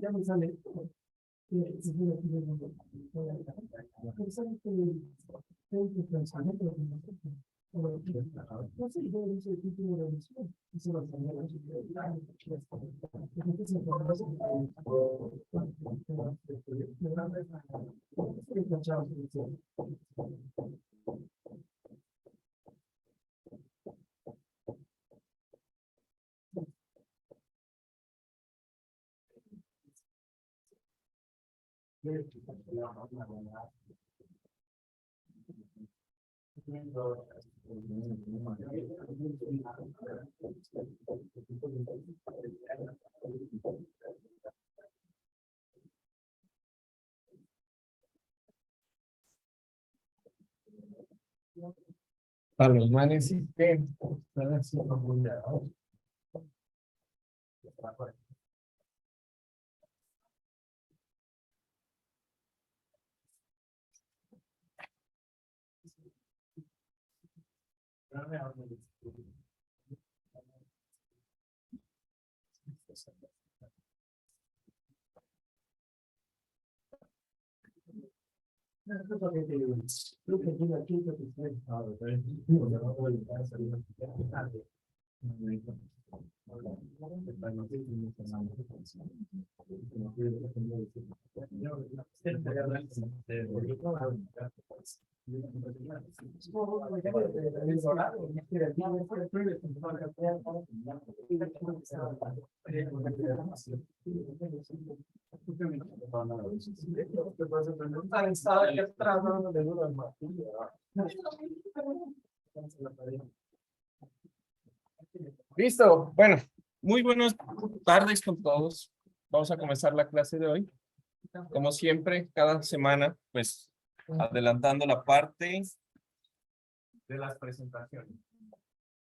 Ya me sale. Para los manes sí que están así como ya. Listo, bueno, muy buenas tardes con todos. Vamos a comenzar la clase de hoy. Como siempre, cada semana, pues, adelantando la parte de las presentaciones.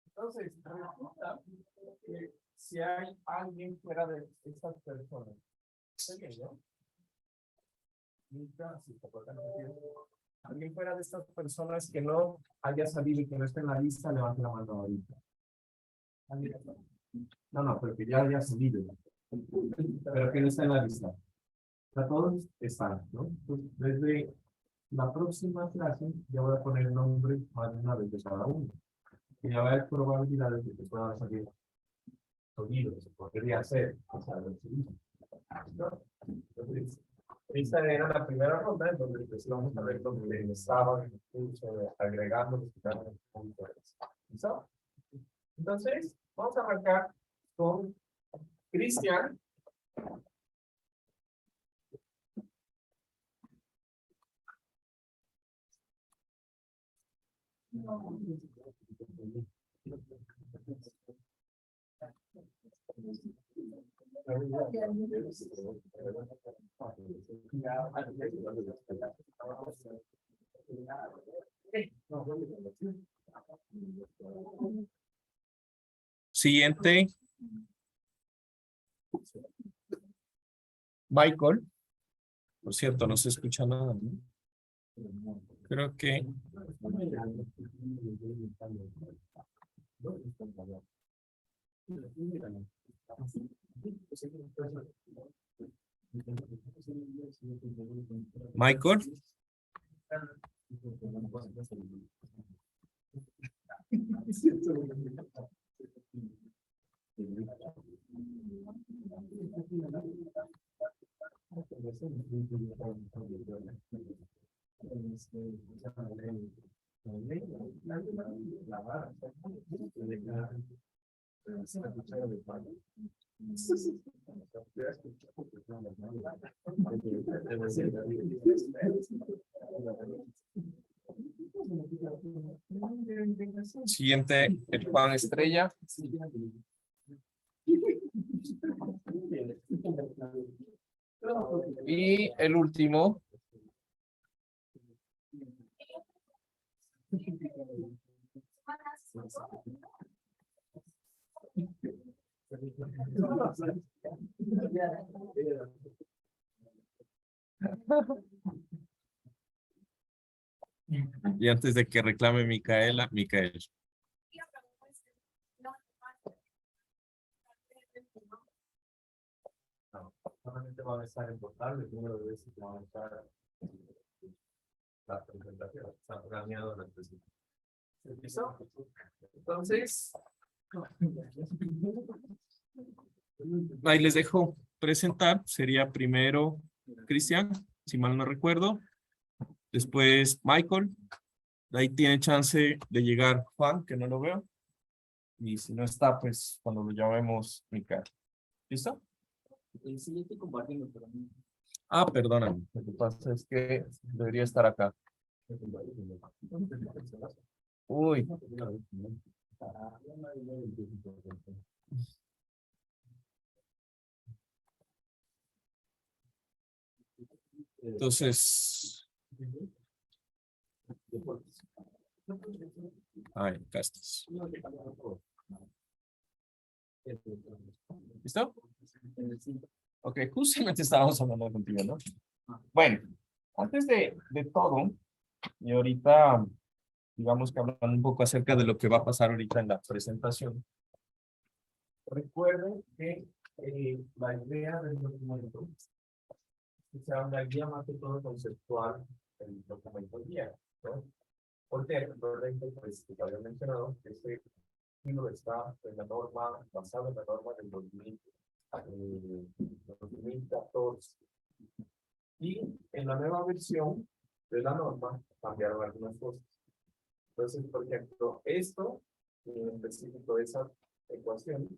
Entonces, resulta que si hay alguien fuera de estas personas, alguien fuera de estas personas que no haya salido y que no esté en la lista, levante la mano ahorita. No, pero que ya haya salido, pero que no está en la lista. O sea, todos están, ¿no? Entonces, desde la próxima clase ya voy a poner el nombre más de una vez de cada uno. Y ya va a haber probabilidades de que puedan salir sonidos, podría ser, o sea, ¿no? Entonces, esta era la primera ronda en donde pues, vamos a ver dónde estaban el curso, agregando, quitando puntos. ¿Listo? Entonces, vamos a arrancar con Cristian. Siguiente. Michael. Por cierto, no se escucha nada, ¿no? Creo que... Michael. Siguiente, el Juan Estrella. Y el último. Y antes de que reclame Micaela, Micael. No, solamente van a estar en total el número de veces que van a estar la presentación. Está planeado la presentación. ¿Listo? Entonces, ahí les dejo presentar. Sería primero Cristian, si mal no recuerdo. Después Michael. De ahí tiene chance de llegar Juan, que no lo veo. Y si no está, pues cuando lo llamemos, Micael. ¿Listo? Sí, yo estoy compartiendo, pero no. Ah, perdóname. Lo que pasa es que debería estar acá. Uy. Entonces. Ay, acá estás. ¿Listo? Ok, justamente estábamos hablando contigo, ¿no? Bueno, antes de todo, y ahorita, digamos que hablando un poco acerca de lo que va a pasar ahorita en la presentación, recuerden que la idea del documento sea una guía más que todo conceptual del documento guía, ¿no? Porque recuerden que, pues, que había mencionado que este libro está en la norma, basado en la norma del 2014. Y en la nueva versión de la norma cambiaron algunas cosas. Entonces, por ejemplo, esto, en específico esa ecuación,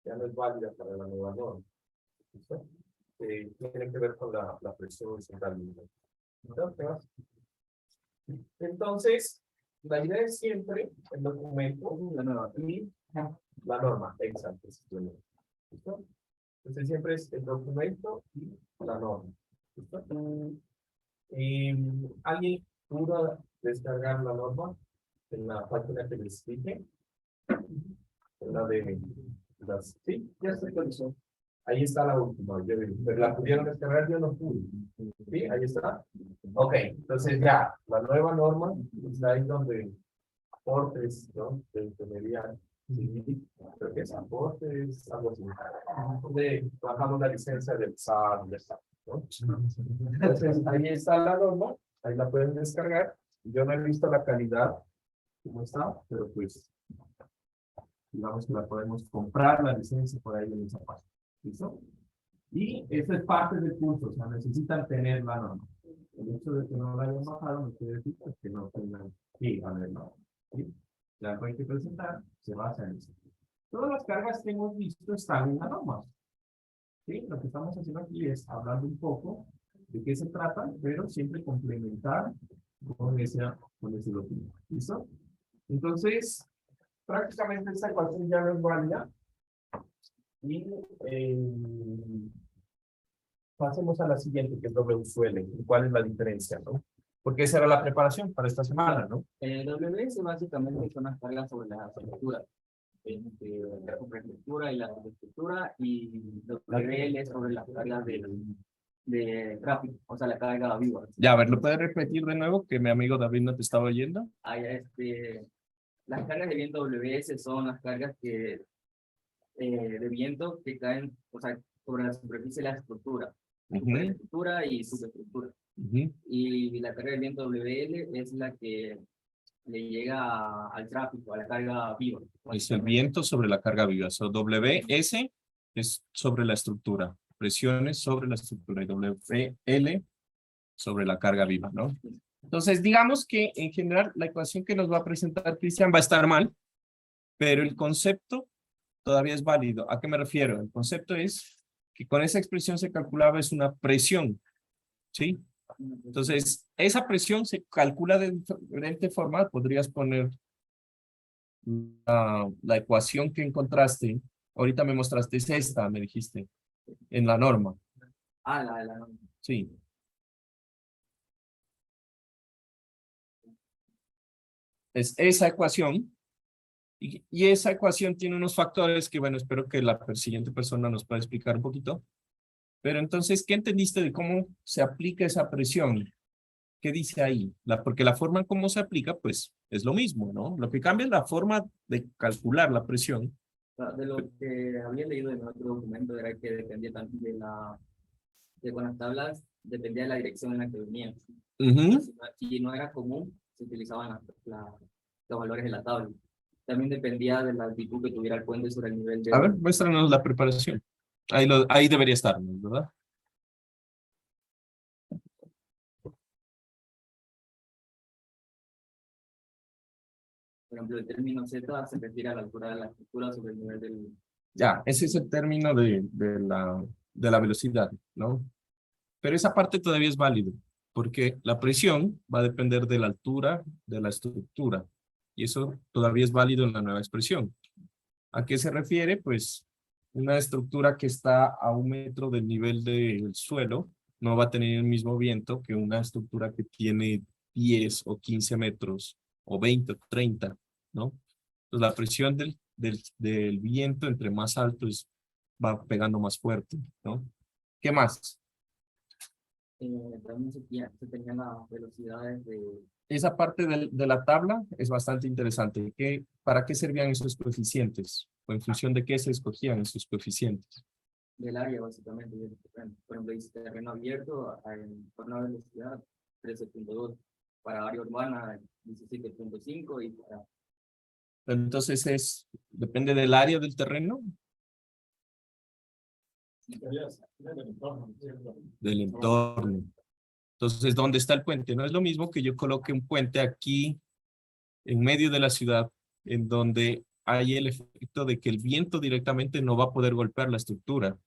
ya no es válida para la nueva norma. ¿Listo? Tiene que ver con la presión central. Entonces, la idea es siempre el documento, la nueva y la norma, exacto. ¿Listo? Entonces siempre es el documento y la norma. ¿Listo? ¿Alguien pudo descargar la norma en la página que les dije? En la de las... Sí, ya estoy con eso. Ahí está la última. ¿La pudieron descargar? Yo no pude. Sí, ahí está. Ok, entonces ya, la nueva norma está ahí donde aportes, ¿no? De ingeniería civil, creo que es aportes, algo así. Donde bajamos la licencia del SAR, ¿no? Entonces, ahí está la norma, ahí la pueden descargar. Yo no he visto la calidad, cómo está, pero pues, digamos que la podemos comprar, la licencia por ahí en esa página. ¿Listo? Y eso es parte del curso, o sea, necesitan tener la norma. El hecho de que no la hayan bajado no quiere decir pues, que no tengan que a ver, ¿no? ¿Sí? La que hay que presentar se basa en eso. Todas las cargas que hemos visto están en la norma. ¿Sí? Lo que estamos haciendo aquí es hablando un poco de qué se trata, pero siempre complementar con ese documento. ¿Listo? Entonces, prácticamente esta ecuación ya no es válida. Y pasemos a la siguiente, que es WSUL. ¿Cuál es la diferencia, no? Porque esa era la preparación para esta semana, ¿no? WS básicamente son las cargas sobre las estructuras. La superestructura y la subestructura, y WL es sobre las cargas de tráfico, o sea, la carga viva. Ya, a ver, ¿lo puedes repetir de nuevo? Que mi amigo David no te estaba oyendo. Las cargas de viento WS son las cargas de viento que caen, o sea, sobre la superficie de la estructura. Superestructura y subestructura. Y la carga de viento WL es la que le llega al tráfico, a la carga viva. Es el viento sobre la carga viva. So, WS es sobre la estructura. Presiones sobre la estructura. Y WL sobre la carga viva, ¿no? Entonces, digamos que en general la ecuación que nos va a presentar Cristian va a estar mal, pero el concepto todavía es válido. ¿A qué me refiero? El concepto es que con esa expresión se calculaba es una presión, ¿sí? Entonces, esa presión se calcula de diferente forma. Podrías poner la ecuación que encontraste. Ahorita me mostraste, es esta, me dijiste, en la norma. Ah, la norma. Sí. Es esa ecuación. Y esa ecuación tiene unos factores que, bueno, espero que la siguiente persona nos pueda explicar un poquito. Pero entonces, ¿qué entendiste de cómo se aplica esa presión? ¿Qué dice ahí? Porque la forma en cómo se aplica, pues, es lo mismo, ¿no? Lo que cambia es la forma de calcular la presión, De lo que había leído en otro documento era que dependía también de con las tablas, dependía de la dirección en la que venían. Ujú. Si no era común, se utilizaban los valores de la tabla. También dependía de la altitud que tuviera el puente sobre el nivel A ver, de... muéstranos la preparación. Ahí debería estar, ¿no? ¿Verdad? Por ejemplo, el término Z se refiere a la altura de la estructura sobre el nivel del... Ya, ese es el término de la velocidad, ¿no? Pero esa parte todavía es válido, porque la presión va a depender de la altura de la estructura, y eso todavía es válido en la nueva expresión. ¿A qué se refiere? Pues una estructura que está a 1 metro del nivel del suelo no va a tener el mismo viento que una estructura que tiene 10 o 15 metros, o 20 o 30, ¿no? Entonces la presión del viento entre más alto va pegando más fuerte, ¿no? ¿Qué más? También se tenían las velocidades Esa parte de la tabla es bastante interesante. ¿Para qué servían esos coeficientes? ¿O en función de qué se escogían esos coeficientes? del área, básicamente. Por ejemplo, dice terreno abierto con una velocidad 13.2, para área urbana 17.5 y para... Entonces depende del área del terreno, del entorno. Entonces, ¿dónde está el puente? No es lo mismo que yo coloque un puente aquí en medio de la ciudad, en donde hay el efecto de que el viento directamente no va a poder golpear la estructura,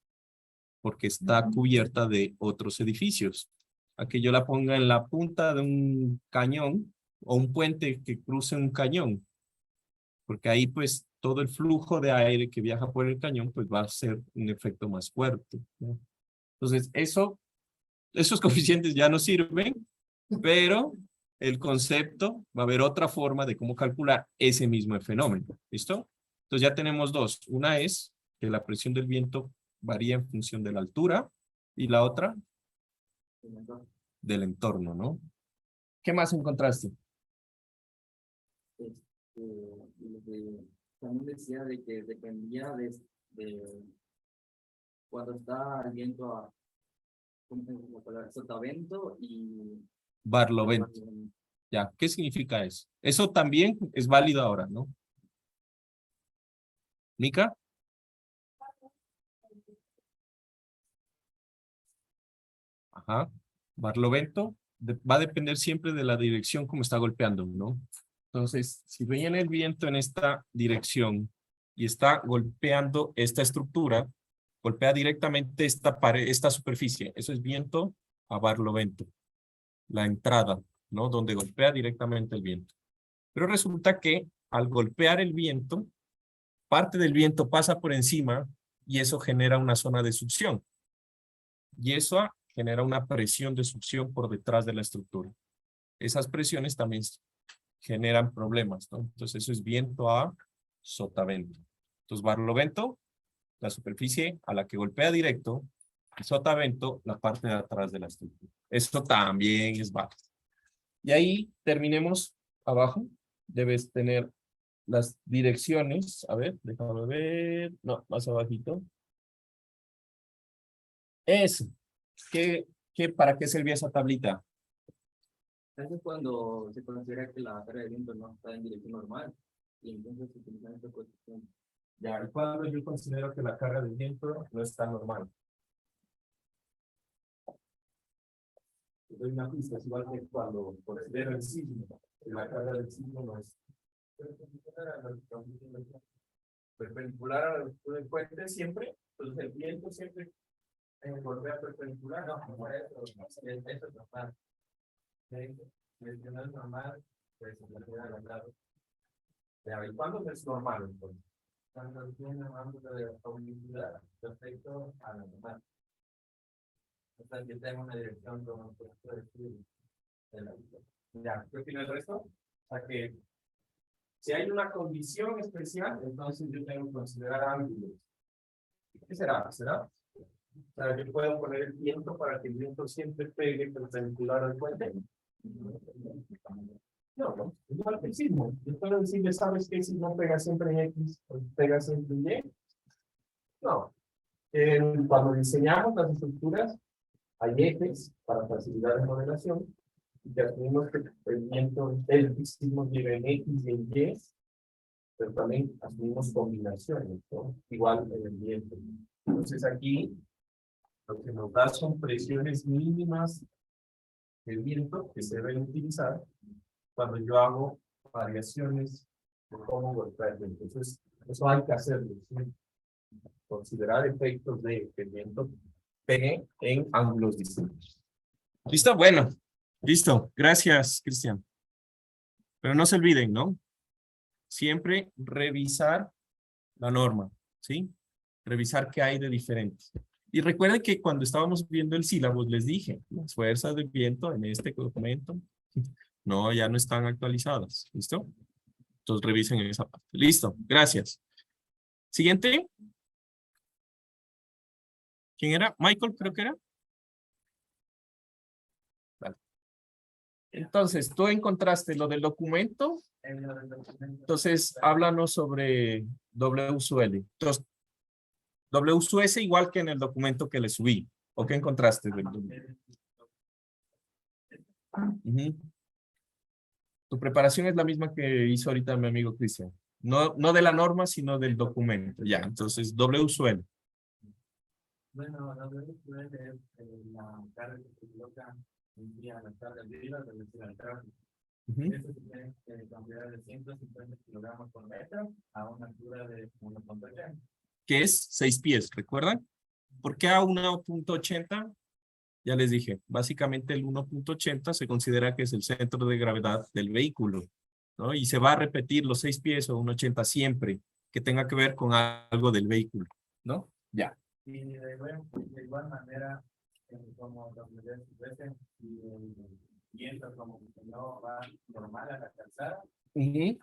porque está cubierta de otros edificios. A que yo la ponga en la punta de un cañón o un puente que cruce un cañón, porque ahí pues todo el flujo de aire que viaja por el cañón pues va a ser un efecto más fuerte, ¿no? Entonces esos coeficientes ya no sirven, pero el concepto va a haber otra forma de cómo calcular ese mismo fenómeno. ¿Listo? Entonces ya tenemos dos. Una es que la presión del viento varía en función de la altura y la otra del entorno, ¿no? ¿Qué más encontraste? Y lo que también decía de que dependía de cuando está el viento a sotavento y Barlovento. Ya, ¿qué significa eso? Eso también es válido ahora, ¿no? ¿Mica? Ajá. Barlovento va a depender siempre de la dirección como está golpeando, ¿no? Entonces, si viene el viento en esta dirección y está golpeando esta estructura, golpea directamente esta pared, esta superficie. Eso es viento a barlovento. La entrada, ¿no? Donde golpea directamente el viento. Pero resulta que al golpear el viento, parte del viento pasa por encima y eso genera una zona de succión. Y eso genera una presión de succión por detrás de la estructura. Esas presiones también generan problemas, ¿no? Entonces eso es viento a sotavento. Entonces barlovento, la superficie a la que golpea directo, y sotavento, la parte de atrás de la estructura. Esto también es válido. Y ahí terminemos abajo. Debes tener las direcciones. A ver, déjame ver. No, más abajito. Eso. ¿Para qué servía esa tablita? Eso es cuando se considera que la carga de viento no está en dirección normal y entonces se utilizan estas coeficientes. Ya, ¿y cuando yo considero que la carga del viento no está normal? Doy una pista, es igual que cuando considero el sismo, que la carga del sismo no es perpendicular a la altitud del puente siempre, entonces el viento siempre golpea perpendicular, no, como eso es normal. Si no es normal, pues se la queda al lado. Ya, ¿y cuándo es normal entonces? Cuando tiene un ángulo de omnicidad respecto a la normal. O sea, que tengo una dirección como puesto de estudio de la vida. Ya, ¿qué opina el resto? O sea que si hay una condición especial, entonces yo tengo que considerar ángulos. ¿Qué será? ¿Será? O sea, yo puedo poner el viento para que el viento siempre pegue perpendicular al puente. No, igual que el sismo. Yo puedo decirle, ¿sabes qué? Si no pega siempre en X, pues pega siempre en Y. No. Cuando diseñamos las estructuras, hay ejes para facilitar la modelación, y que asumimos que el viento, el sismo vive en X y en Y, pero también asumimos combinaciones, ¿no? Igual en el viento. Entonces aquí, lo que nos da son presiones mínimas del viento que se deben utilizar cuando yo hago variaciones de cómo golpea el viento. Entonces, eso hay que hacerlo, ¿sí? Considerar efectos de que el viento pegue en ángulos distintos. ¿Listo? Bueno, listo. Gracias, Cristian. Pero no se olviden, ¿no? Siempre revisar la norma, ¿sí? Revisar qué hay de diferente. Y recuerden que cuando estábamos viendo el sílabo, les dije, las fuerzas del viento en este documento, no, ya no están actualizadas, ¿listo? Entonces revisen esa parte. Listo, gracias. Siguiente. ¿Quién era? Michael, creo que era. Vale. Entonces, tú encontraste lo del documento. Entonces, háblanos sobre WSUL. Entonces, WSUS igual que en el documento que le subí. ¿O qué encontraste del documento? Ujú. Tu preparación es la misma que hizo ahorita mi amigo Cristian. No, no de la norma, sino del documento. Ya, entonces, WSUL. Bueno, la WSUL es la carga que se coloca en la carga arriba de la tráfico. Eso se tiene que cambiar de 150 kilogramos por metro a una altura de 1.80. Que es 6 pies, ¿recuerdan? ¿Por qué a 1.80? Ya les dije, básicamente el 1.80 se considera que es el centro de gravedad del vehículo, ¿no? Y se va a repetir los 6 pies o 1.80 siempre que tenga que ver con algo del vehículo, ¿no? Ya. Y de igual manera, como veces, si el viento como que no va normal a la calzada, y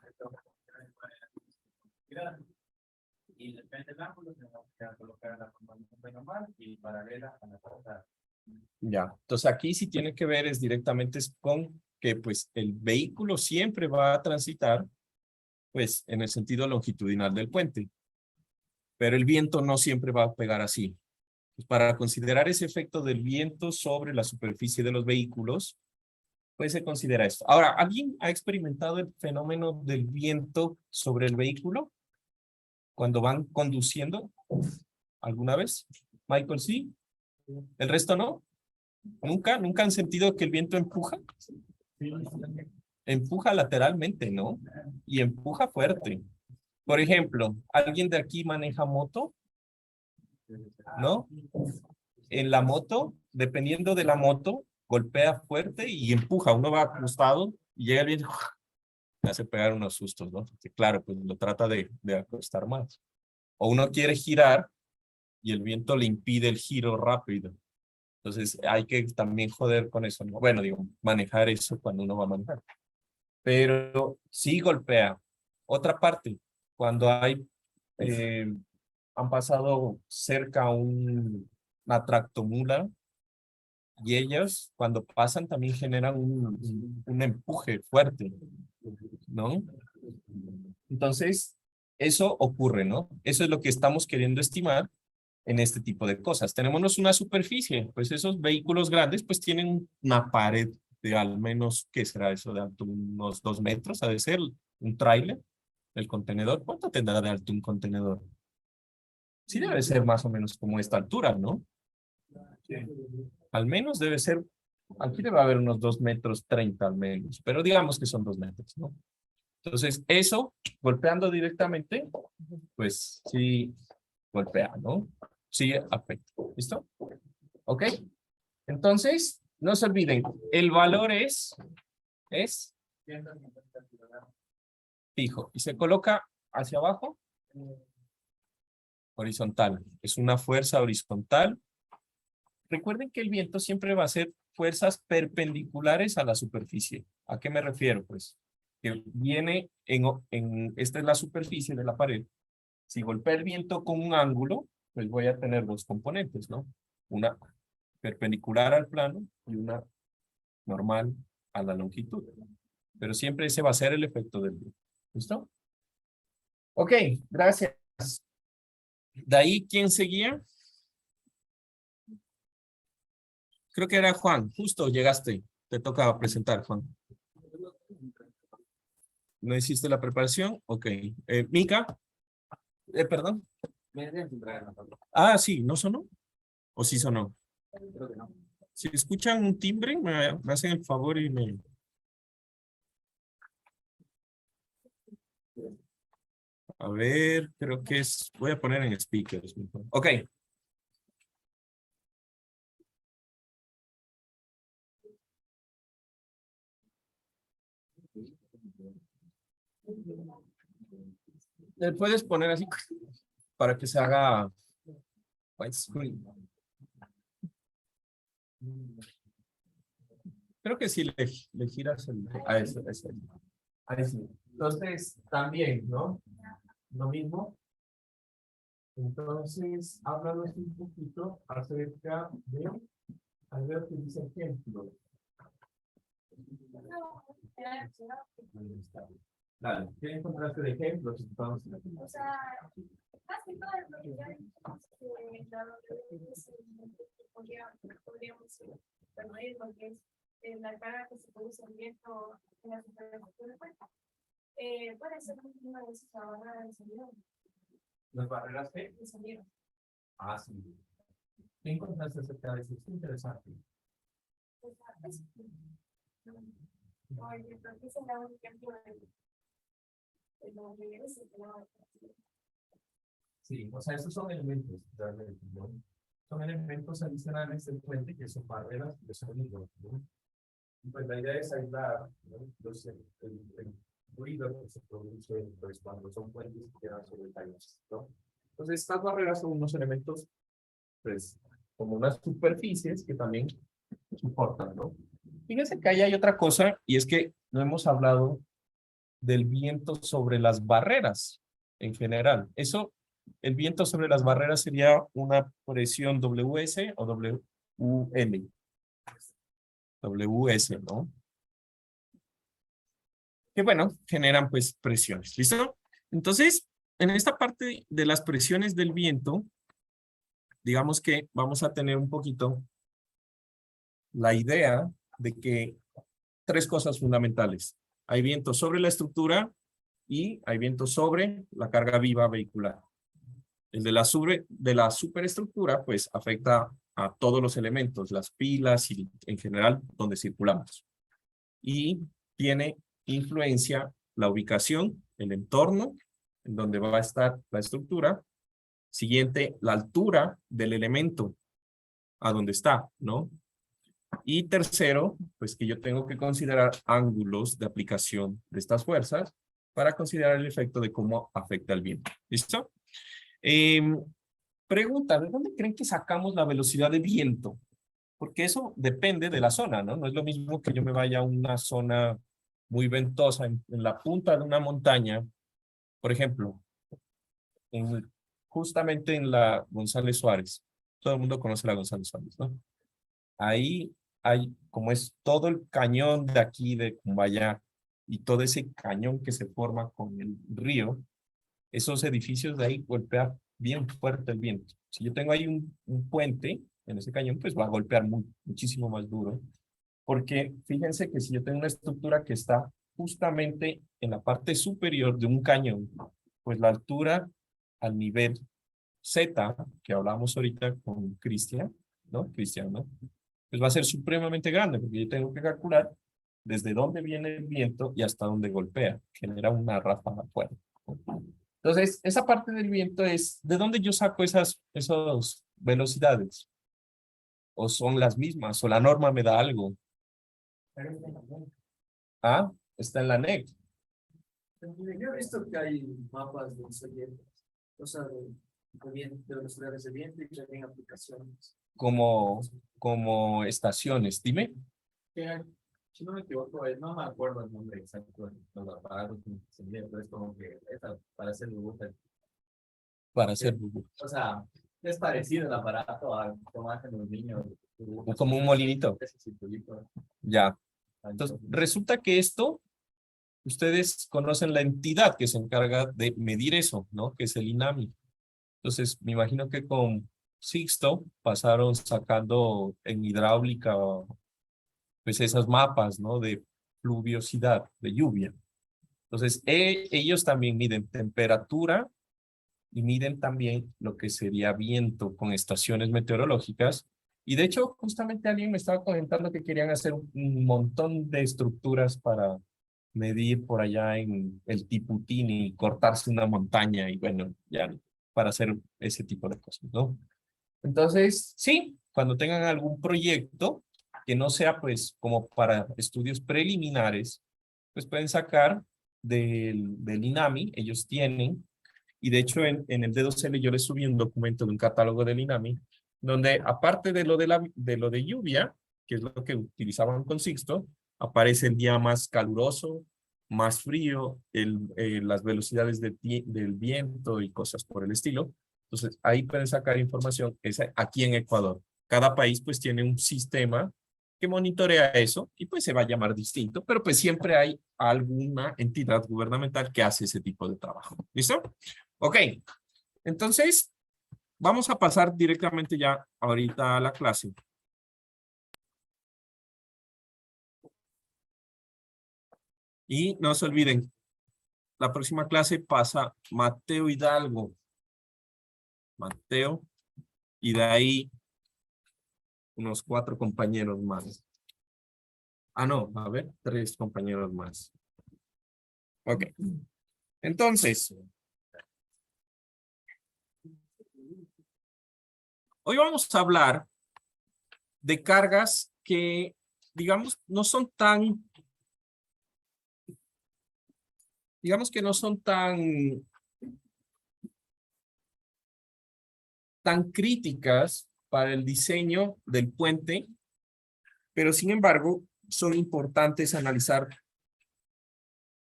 depende del ángulo, tenemos que colocar la forma normal y paralela a la calzada. Ya, entonces aquí sí tiene que ver es directamente con que pues el vehículo siempre va a transitar pues en el sentido longitudinal del puente, pero el viento no siempre va a pegar así. Pues, para considerar ese efecto del viento sobre la superficie de los vehículos, pues se considera esto. Ahora, ¿alguien ha experimentado el fenómeno del viento sobre el vehículo cuando van conduciendo alguna vez? Michael, sí. ¿El resto no? ¿Nunca? ¿Nunca han sentido que el viento empuja? Empuja lateralmente, ¿no? Y empuja fuerte. Por ejemplo, ¿alguien de aquí maneja moto? ¿No? En la moto, dependiendo de la moto, golpea fuerte y empuja. Uno va acostado y llega el viento, me hace pegar unos sustos, ¿no? Porque claro, pues lo trata de acostar más. O uno quiere girar y el viento le impide el giro rápido. Entonces hay que también joder con eso, ¿no? Bueno, digo, manejar eso cuando uno va a manejar. Pero sí golpea. Otra parte, cuando hay, han pasado cerca una tractomula y ellos cuando pasan también generan un empuje fuerte, ¿no? Entonces, eso ocurre, ¿no? Eso es lo que estamos queriendo estimar en este tipo de cosas. Tenemos una superficie, pues esos vehículos grandes pues tienen una pared de al menos, ¿qué será eso? De alto unos 2 metros, ha de ser un tráiler, el contenedor. ¿Cuánto tendrá de alto un contenedor? Sí debe ser más o menos como esta altura, ¿no? Sí. Al menos debe ser, aquí debe haber unos 2,30 m al menos, pero digamos que son 2 metros, ¿no? Entonces, eso, golpeando directamente, pues sí golpea, ¿no? Sí afecta. ¿Listo? ¿Ok? Entonces, no se olviden, el valor es fijo y se coloca hacia abajo, horizontal. Es una fuerza horizontal. Recuerden que el viento siempre va a ser fuerzas perpendiculares a la superficie. ¿A qué me refiero? Pues que viene esta es la superficie de la pared. Si golpea el viento con un ángulo, pues voy a tener dos componentes, ¿no? Una perpendicular al plano y una normal a la longitud. Pero siempre ese va a ser el efecto del viento. ¿Listo? Ok, gracias. De ahí, ¿quién seguía? Creo que era Juan. Justo llegaste. Te toca presentar, Juan. ¿No hiciste la preparación? Ok. Mica. Perdón. Me deben entrar en la tabla. Ah, sí. ¿No sonó? ¿O sí sonó? Creo que no. Si escuchan un timbre, me hacen el favor y me... A ver, creo que es... Voy a poner en speakers. Mejor. Ok. Puedes poner así para que se haga widescreen. Creo que sí le giras el... A eso, ese. Ahí sí. Entonces, también, ¿no? Lo mismo. Entonces, háblanos un poquito acerca de... A ver qué dice ejemplo. Ahí está. Dale, ¿qué encontraste de ejemplos? Entonces, O sea, casi todas las propiedades podríamos decir, porque es la carga que se produce en viento en la superficie del cuerpo. Puede ser una de esas barreras de sonido. ¿las barreras qué? De sonido. Ah, sí. ¿Qué encontraste acerca de eso? Es interesante. O sea, es. Oye, pero aquí se da un ejemplo de los niveles de la. Sí, o sea, esos son elementos, realmente, ¿no? Son elementos adicionales del puente que son barreras de sonido, ¿no? Y pues la idea es aislar, ¿no? El ruido que se produce pues, cuando son puentes que quedan sobre tallas, ¿no? Entonces, estas barreras son unos elementos, pues, como unas superficies que también soportan, ¿no? fíjense que ahí hay otra cosa, y es que no hemos hablado del viento sobre las barreras en general. Eso, el viento sobre las barreras sería una presión WS o WL. WS, ¿no? Que bueno, generan pues presiones. ¿Listo? Entonces, en esta parte de las presiones del viento, digamos que vamos a tener un poquito la idea de que tres cosas fundamentales. Hay viento sobre la estructura y hay viento sobre la carga viva vehicular. El de la superestructura, pues, afecta a todos los elementos, las pilas y en general donde circulamos. Y tiene influencia la ubicación, el entorno, en donde va a estar la estructura. Siguiente, la altura del elemento a donde está, ¿no? Y tercero, pues que yo tengo que considerar ángulos de aplicación de estas fuerzas para considerar el efecto de cómo afecta el viento. ¿Listo? Pregunta, ¿de dónde creen que sacamos la velocidad de viento? Porque eso depende de la zona, ¿no? No es lo mismo que yo me vaya a una zona muy ventosa en la punta de una montaña, por ejemplo, justamente en la González Suárez. Todo el mundo conoce la González Suárez, ¿no? Ahí hay, como es todo el cañón de aquí de Cumbayá y todo ese cañón que se forma con el río, esos edificios de ahí golpea bien fuerte el viento. Si yo tengo ahí un puente en ese cañón, pues va a golpear muchísimo más duro. Porque fíjense que si yo tengo una estructura que está justamente en la parte superior de un cañón, pues la altura al nivel Z, que hablábamos ahorita con Cristian, ¿no? Cristian, ¿no? Pues va a ser supremamente grande, porque yo tengo que calcular desde dónde viene el viento y hasta dónde golpea. Genera una ráfaga fuerte. Entonces, esa parte del viento es, ¿de dónde yo saco esas velocidades? ¿O son las mismas? ¿O la norma me da algo? Ah, está en la NEC. Yo he visto que hay mapas de incidentes, o sea, de velocidades de viento y también aplicaciones. Como estaciones. Dime. Si no me equivoco, no me acuerdo el nombre exacto de los aparatos que se miden, pero es como que para hacer burbujas. Para hacer O sea, es parecido el aparato a como hacen los niños. como un molinito. Ese circulito. Ya. Entonces, resulta que esto ustedes conocen la entidad que se encarga de medir eso, ¿no? Que es el INAMI. Entonces, me imagino que con Sixto pasaron sacando en hidráulica, pues esas mapas, ¿no? De pluviosidad, de lluvia. Entonces, ellos también miden temperatura y miden también lo que sería viento con estaciones meteorológicas. Y de hecho, justamente alguien me estaba comentando que querían hacer un montón de estructuras para medir por allá en el Tiputín y cortarse una montaña y bueno, ya para hacer ese tipo de cosas, ¿no? Entonces, sí, cuando tengan algún proyecto que no sea pues como para estudios preliminares, pues pueden sacar del INAMI, ellos tienen, y de hecho en el D2L yo les subí un documento de un catálogo del INAMI, donde aparte de lo de lluvia, que es lo que utilizaban con Sixto, aparece el día más caluroso, más frío, las velocidades del viento y cosas por el estilo. Entonces, ahí pueden sacar información aquí en Ecuador. Cada país pues tiene un sistema que monitorea eso y pues se va a llamar distinto, pero pues siempre hay alguna entidad gubernamental que hace ese tipo de trabajo. ¿Listo? Ok, entonces vamos a pasar directamente ya ahorita a la clase. Y no se olviden, la próxima clase pasa Mateo Hidalgo. Mateo, y de ahí unos 4 compañeros más. Ah, no, a ver, 3 compañeros más. Ok. Entonces, hoy vamos a hablar de cargas que, digamos, no son tan, tan críticas para el diseño del puente, pero sin embargo, son importantes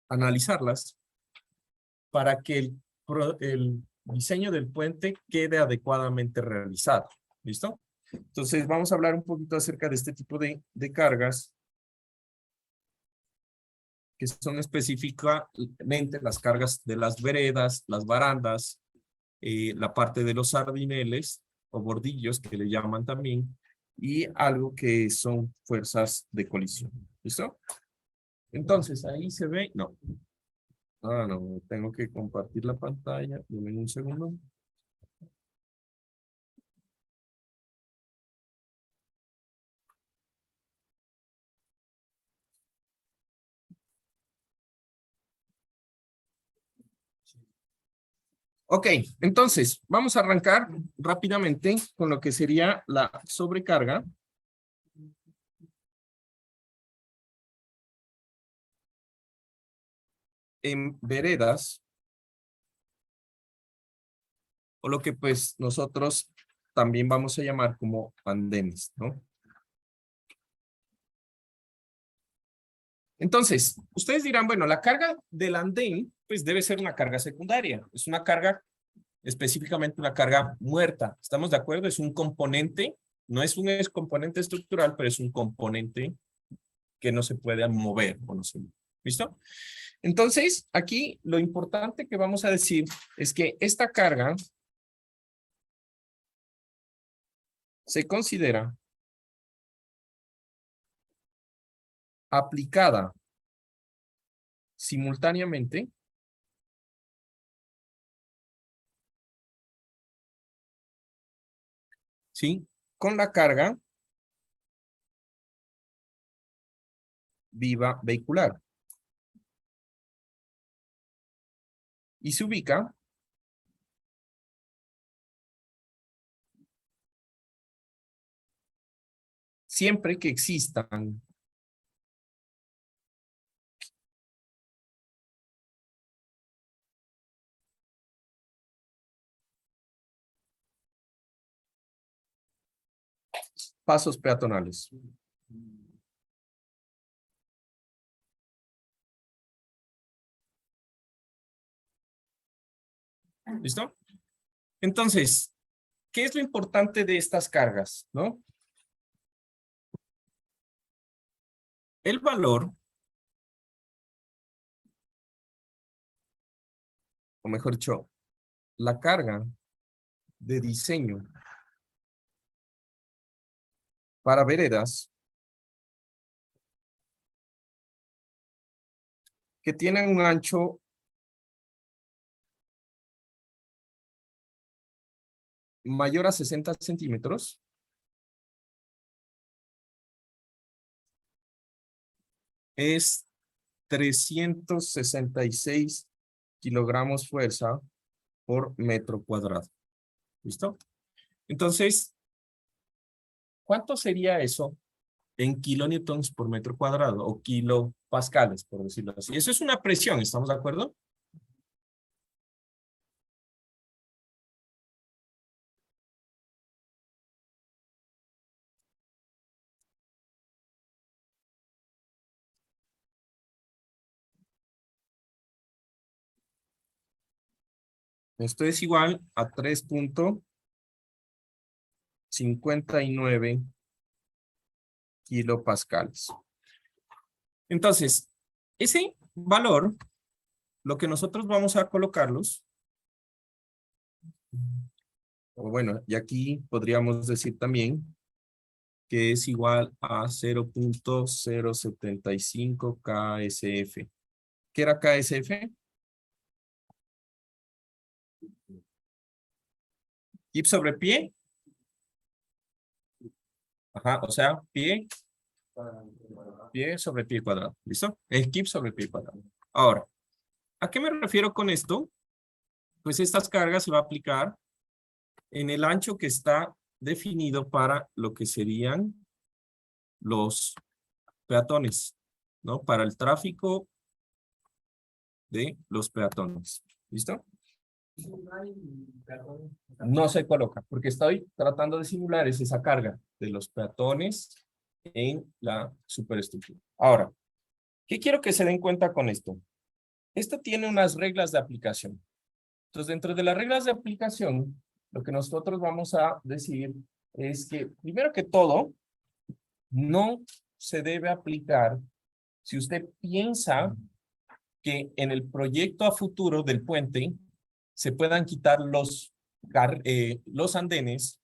analizarlas para que el diseño del puente quede adecuadamente realizado. ¿Listo? Entonces, vamos a hablar un poquito acerca de este tipo de cargas que son específicamente las cargas de las veredas, las barandas, la parte de los sardineles o bordillos que le llaman también, y algo que son fuerzas de colisión. ¿Listo? Entonces, ahí se ve, no. Ah, no, tengo que compartir la pantalla. Dame un segundo. Ok, entonces, vamos a arrancar rápidamente con lo que sería la sobrecarga. En veredas, o lo que pues nosotros también vamos a llamar como andenes, ¿no? Entonces, ustedes dirán, bueno, la carga del andén, pues debe ser una carga secundaria. Es una carga, específicamente una carga muerta. ¿Estamos de acuerdo? Es un componente, no es un componente estructural, pero es un componente que no se puede mover o no se mueve. ¿Listo? Entonces, aquí lo importante que vamos a decir es que esta carga se considera aplicada simultáneamente ¿sí? Con la carga viva vehicular. Y se ubica siempre que existan pasos peatonales. ¿Listo? Entonces, ¿qué es lo importante de estas cargas? ¿No? El valor o mejor dicho, la carga de diseño para veredas que tienen un ancho mayor a 60 centímetros es 366 kilogramos fuerza por metro cuadrado. ¿Listo? Entonces, ¿cuánto sería eso en kilonewtons por metro cuadrado o kilopascales, por decirlo así? Eso es una presión, ¿estamos de acuerdo? Esto es igual a 3.59 kilopascales. Entonces, ese valor, lo que nosotros vamos a colocarlos, o bueno, y aquí podríamos decir también que es igual a 0.075 KSF. ¿Qué era KSF? Kip sobre pie. Ajá, o sea, pie sobre pie cuadrado. ¿Listo? Es kip sobre pie cuadrado. Ahora, ¿a qué me refiero con esto? Pues estas cargas se va a aplicar en el ancho que está definido para lo que serían los peatones, ¿no? Para el tráfico de los peatones. ¿Listo? No se coloca, porque estoy tratando de simular esa carga de los peatones en la superestructura. Ahora, ¿qué quiero que se den cuenta con esto? Esto tiene unas reglas de aplicación. Entonces, dentro de las reglas de aplicación, lo que nosotros vamos a decir es que, primero que todo, no se debe aplicar si usted piensa que en el proyecto a futuro del puente se puedan quitar los andenes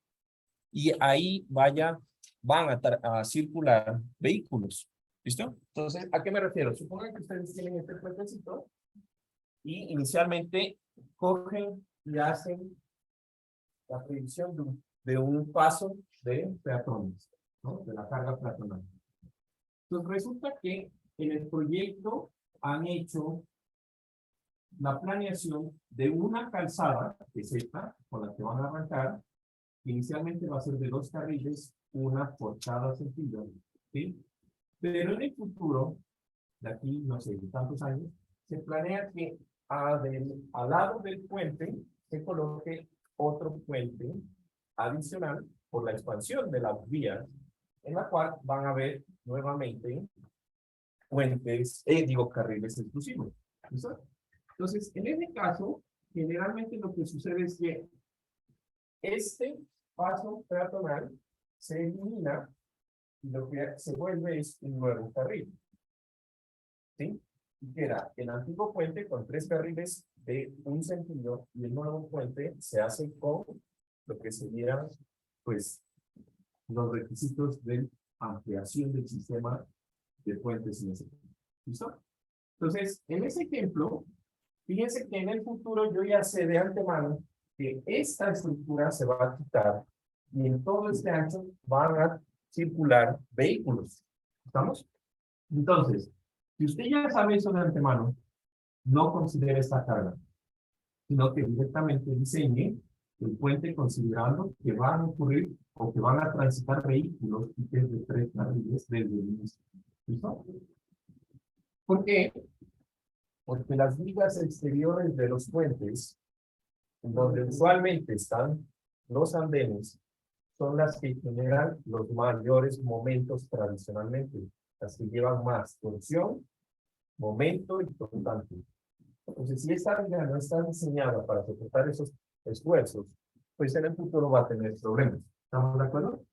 y ahí van a circular vehículos. ¿Listo? Entonces, ¿a qué me refiero? Supongan que ustedes tienen este puentecito y inicialmente cogen y hacen la predicción de un paso de peatones, ¿no? De la carga peatonal. Entonces, resulta que en el proyecto han hecho la planeación de una calzada, que es esta, con la que van a arrancar, que inicialmente va a ser de 2 carriles, una por cada sentido, ¿sí? Pero en el futuro, de aquí, no sé, de tantos años, se planea que al lado del puente se coloque otro puente adicional por la expansión de las vías, en la cual van a haber nuevamente puentes, carriles exclusivos. ¿Listo? Entonces, en este caso, generalmente lo que sucede es que este paso peatonal se elimina y lo que se vuelve es un nuevo carril. ¿Sí? Y queda el antiguo puente con 3 carriles de un sentido y el nuevo puente se hace con lo que serían, pues, los requisitos de ampliación del sistema de puentes en ese punto. ¿Listo? Entonces, en ese ejemplo, fíjense que en el futuro yo ya sé de antemano que esta estructura se va a quitar y en todo este ancho van a circular vehículos. ¿Estamos? Entonces, si usted ya sabe eso de antemano, no considere esta carga, sino que directamente diseñe el puente considerando que van a ocurrir o que van a transitar vehículos y que es de 3 carriles desde el inicio. ¿Listo? ¿Por qué? Porque las vigas exteriores de los puentes, donde usualmente están los andenes, son las que generan los mayores momentos tradicionalmente, las que llevan más torsión, momento y constante. Entonces, si esta viga no está diseñada para soportar esos esfuerzos, pues en el futuro va a tener problemas. ¿Estamos de acuerdo?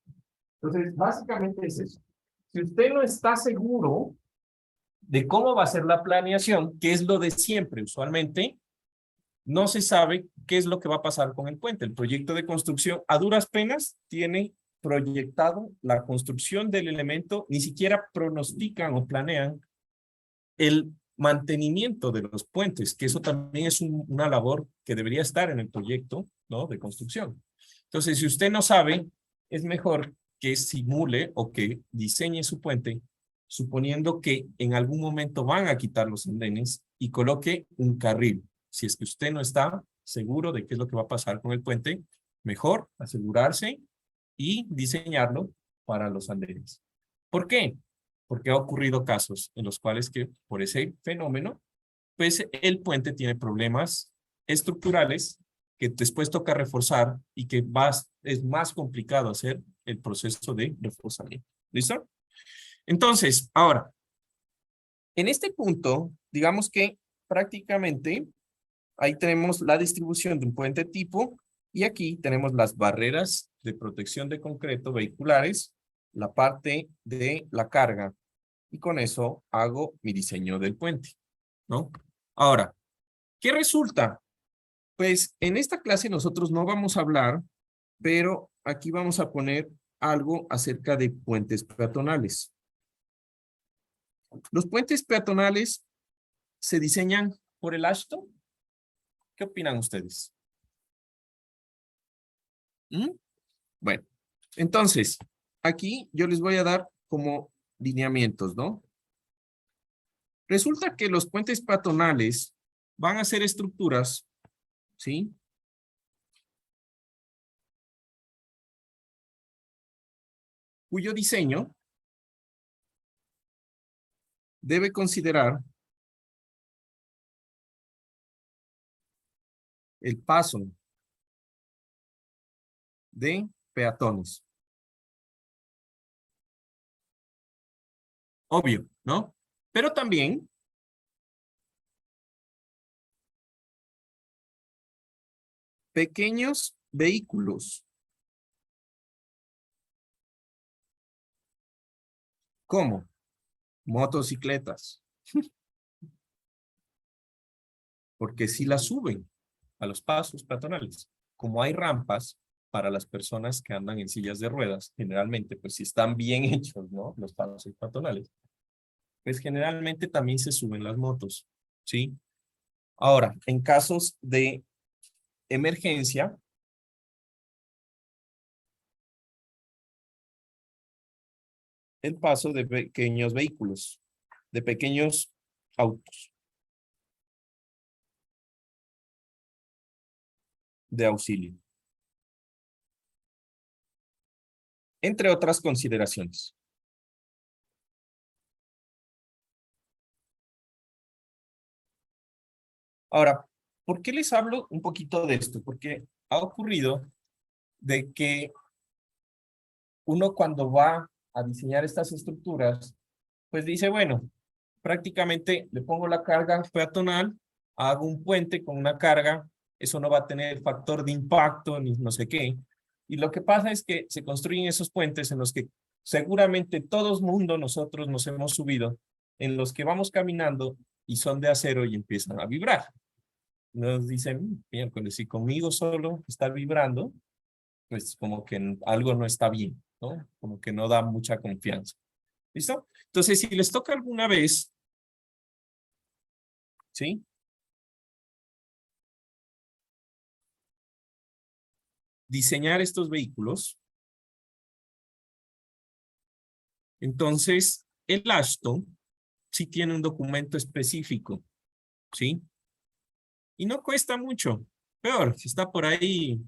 Entonces, básicamente es eso. Si usted no está seguro de cómo va a ser la planeación, que es lo de siempre, usualmente, no se sabe qué es lo que va a pasar con el puente. El proyecto de construcción a duras penas tiene proyectado la construcción del elemento, ni siquiera pronostican o planean el mantenimiento de los puentes, que eso también es una labor que debería estar en el proyecto, ¿no?, de construcción. Entonces, si usted no sabe, es mejor que simule o que diseñe su puente, suponiendo que en algún momento van a quitar los andenes y coloque un carril. Si es que usted no está seguro de qué es lo que va a pasar con el puente, mejor asegurarse y diseñarlo para los andenes. ¿Por qué? Porque ha ocurrido casos en los cuales que por ese fenómeno, pues el puente tiene problemas estructurales que después toca reforzar y que es más complicado hacer el proceso de reforzamiento. ¿Listo? Entonces, ahora, en este punto, digamos que prácticamente ahí tenemos la distribución de un puente tipo y aquí tenemos las barreras de protección de concreto vehiculares, la parte de la carga. Y con eso hago mi diseño del puente, ¿no? Ahora, ¿qué resulta? Pues en esta clase nosotros no vamos a hablar, pero aquí vamos a poner algo acerca de puentes peatonales. Los puentes peatonales se diseñan por el AASHTO. ¿Qué opinan ustedes? Bueno, entonces, aquí yo les voy a dar como lineamientos, ¿no? Resulta que los puentes peatonales van a ser estructuras, ¿sí?, cuyo diseño debe considerar el paso de peatones. Obvio, ¿no? Pero también pequeños vehículos como motocicletas, porque si las suben a los pasos peatonales, como hay rampas para las personas que andan en sillas de ruedas, generalmente, pues si están bien hechos, ¿no?, los pasos peatonales, pues generalmente también se suben las motos, ¿sí? Ahora, en casos de emergencia, el paso de pequeños vehículos, de pequeños autos de auxilio, entre otras consideraciones. Ahora, ¿por qué les hablo un poquito de esto? Porque ha ocurrido de que uno cuando va a diseñar estas estructuras, pues dice, bueno, prácticamente le pongo la carga peatonal, hago un puente con una carga, eso no va a tener factor de impacto ni no sé qué. Y lo que pasa es que se construyen esos puentes en los que seguramente todo el mundo nosotros nos hemos subido, en los que vamos caminando y son de acero y empiezan a vibrar. Nos dicen, miércoles, si conmigo solo está vibrando, pues como que algo no está bien, ¿no? Como que no da mucha confianza. ¿Listo? Entonces, si les toca alguna vez, ¿sí?, diseñar estos vehículos, entonces el AASHTO sí tiene un documento específico, ¿sí? Y no cuesta mucho. Peor, si está por ahí.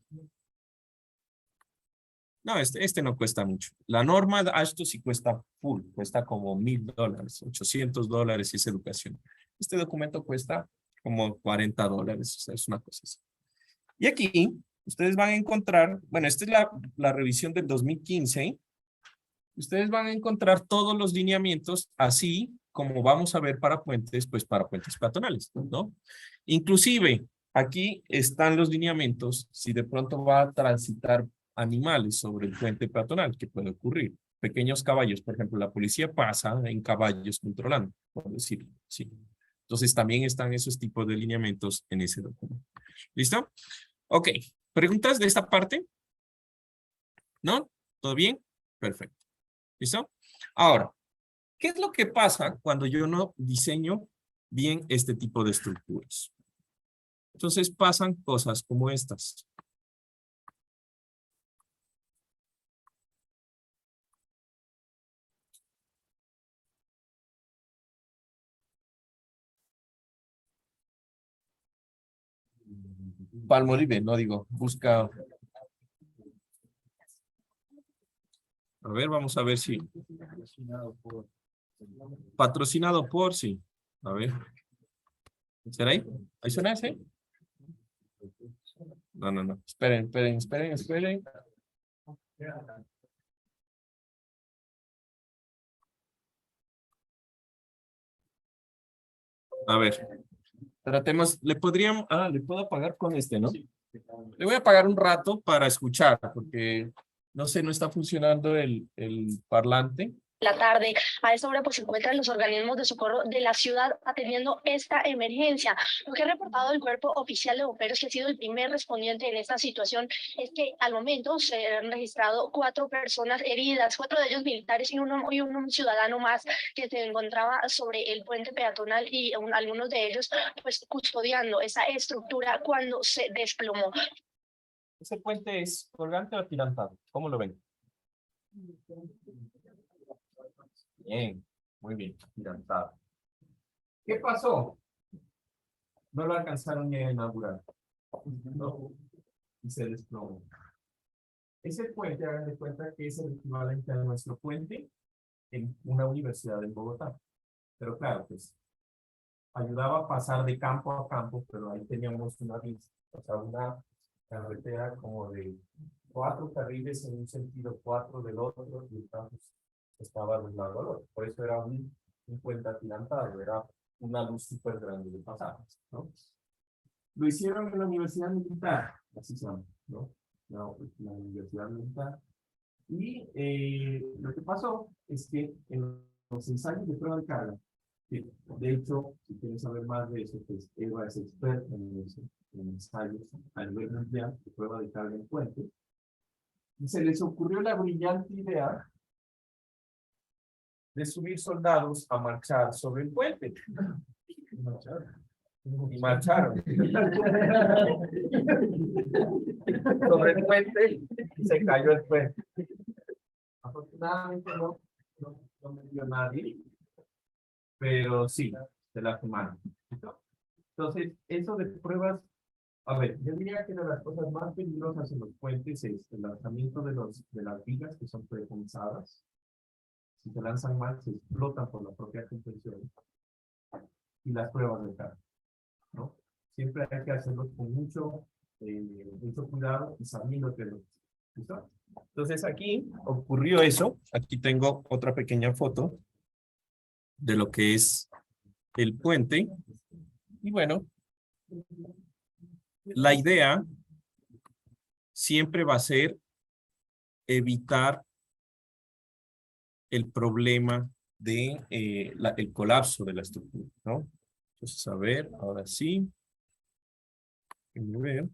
No, este no cuesta mucho. La norma de AASHTO sí cuesta full, cuesta como $1,000, $800 si es educación. Este documento cuesta como $40, o sea, es una cosa así. Y aquí ustedes van a encontrar, bueno, esta es la revisión del 2015. Ustedes van a encontrar todos los lineamientos, así como vamos a ver para puentes, pues para puentes peatonales, ¿no? Inclusive, aquí están los lineamientos, si de pronto va a transitar animales sobre el puente peatonal, que puede ocurrir. Pequeños caballos, por ejemplo, la policía pasa en caballos controlando, por decirlo, sí. Entonces también están esos tipos de lineamientos en ese documento. ¿Listo? Ok. ¿Preguntas de esta parte? ¿No? ¿Todo bien? Perfecto. ¿Listo? Ahora, ¿qué es lo que pasa cuando yo no diseño bien este tipo de estructuras? Entonces pasan cosas como estas. Palmolive, no digo, busca. A ver, vamos a ver si. Patrocinado por, sí. A ver. ¿Será ahí? ¿Ahí suena ese? No, no, no. Esperen. A ver. Tratemos, le puedo apagar con este, ¿no? Le voy a apagar un rato para escuchar, porque no sé, no está funcionando el parlante. La tarde. A esta hora pues se encuentran los organismos de socorro de la ciudad atendiendo esta emergencia. Lo que ha reportado el Cuerpo Oficial de Bomberos, que ha sido el primer respondiente en esta situación, es que al momento se han registrado 4 personas heridas, 4 de ellos militares y un ciudadano más que se encontraba sobre el puente peatonal y algunos de ellos pues custodiando esa estructura cuando se desplomó. ¿Ese puente es colgante o atirantado? ¿Cómo lo ven? Bien, muy bien, atirantado. ¿Qué pasó? No lo alcanzaron ni a inaugurar. No. Y se desplomó. Ese puente, hagan de cuenta que es el equivalente a nuestro puente en una universidad en Bogotá. Pero claro, pues ayudaba a pasar de campo a campo, pero ahí teníamos una vista, o sea, una carretera como de 4 carriles en un sentido, 4 del otro, y el campus estaba de un lado al otro. Por eso era un puente atirantado, era una luz súper grande de pasar, ¿no? Lo hicieron en la Universidad Militar, así se llama, ¿no? La Universidad Militar. Y lo que pasó es que en los ensayos de prueba de carga, que de hecho, si quieren saber más de eso, pues Eva es experta en eso, en ensayos a nivel mundial de prueba de carga en puentes, y se les ocurrió la brillante idea de subir soldados a marchar sobre el puente. Y marcharon. Sobre el puente y se cayó el puente. Afortunadamente no murió nadie, pero sí, se la quemaron. Entonces, eso de pruebas, a ver, yo diría que una de las cosas más peligrosas en los puentes es el lanzamiento de las vigas que son prepensadas. Si se lanzan mal, se explotan por la propia compresión. Y las pruebas de carga, ¿no? Siempre hay que hacerlo con mucho cuidado y sabiendo que lo. ¿Listo? Entonces aquí ocurrió eso. Aquí tengo otra pequeña foto de lo que es el puente. Y bueno, la idea siempre va a ser evitar el problema de el colapso de la estructura, ¿no? Entonces, a ver, ahora sí. Déjenme ver.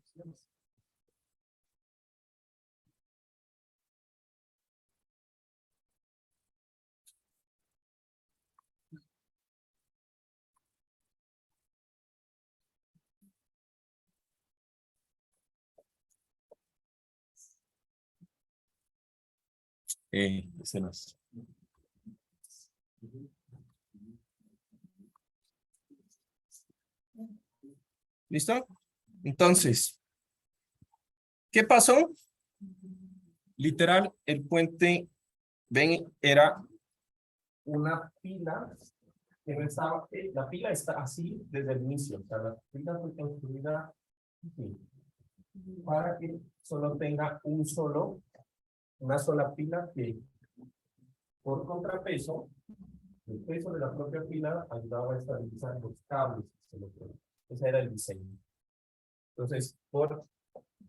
Escenas. ¿Listo? Entonces, ¿qué pasó? Literal, el puente, ven, era una pila que no estaba, la pila está así desde el inicio, o sea, la pila fue construida así, para que solo tenga una sola pila que por contrapeso, el peso de la propia pila ayudaba a estabilizar los cables. Ese era el diseño. Entonces, por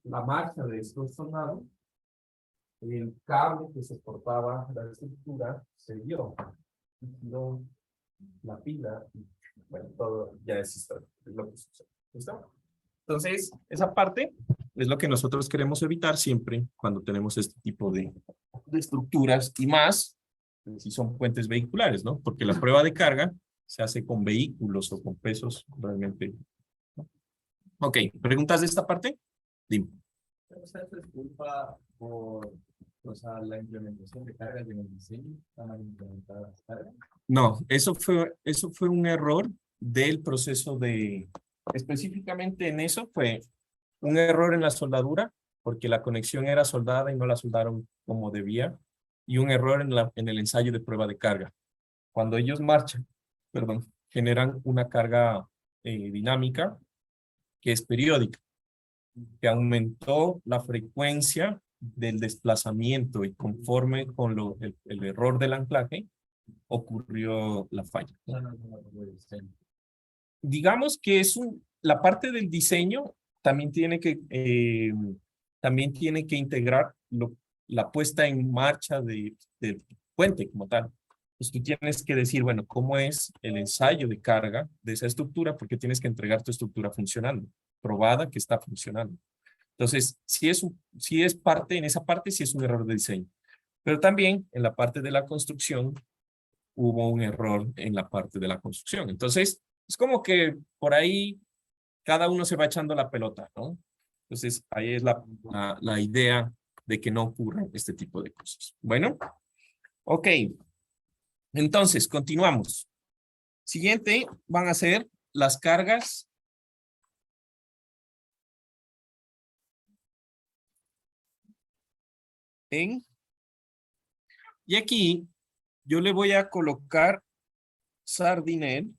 la marcha de estos soldados, el cable que soportaba la estructura se dio. Y tiró la pila y bueno, todo ya es historia. Es lo que sucede. ¿Listo? Entonces, esa parte es lo que nosotros queremos evitar siempre cuando tenemos este tipo de estructuras y más si son puentes vehiculares, ¿no? Porque la prueba de carga se hace con vehículos o con pesos realmente. Ok, ¿preguntas de esta parte? Dime. ¿O sea, esto es culpa por, o sea, la implementación de cargas en el diseño? ¿Están mal implementadas las cargas? No, eso fue un error del proceso de, específicamente en eso fue un error en la soldadura, porque la conexión era soldada y no la soldaron como debía, y un error en el ensayo de prueba de carga. Cuando ellos marchan, perdón, generan una carga dinámica que es periódica, que aumentó la frecuencia del desplazamiento y conforme con el error del anclaje, ocurrió la falla. No, no, no, no, diseño. Digamos que la parte del diseño también tiene que integrar la puesta en marcha del puente como tal. Pues tú tienes que decir, bueno, ¿cómo es el ensayo de carga de esa estructura? Porque tienes que entregar tu estructura funcionando, probada que está funcionando. Entonces, si es parte, en esa parte sí es un error de diseño. Pero también en la parte de la construcción hubo un error en la parte de la construcción. Entonces, es como que por ahí cada uno se va echando la pelota, ¿no? Entonces, ahí es la idea de que no ocurran este tipo de cosas. Bueno, ok. Entonces, continuamos. Siguiente van a ser las cargas y aquí yo le voy a colocar sardinel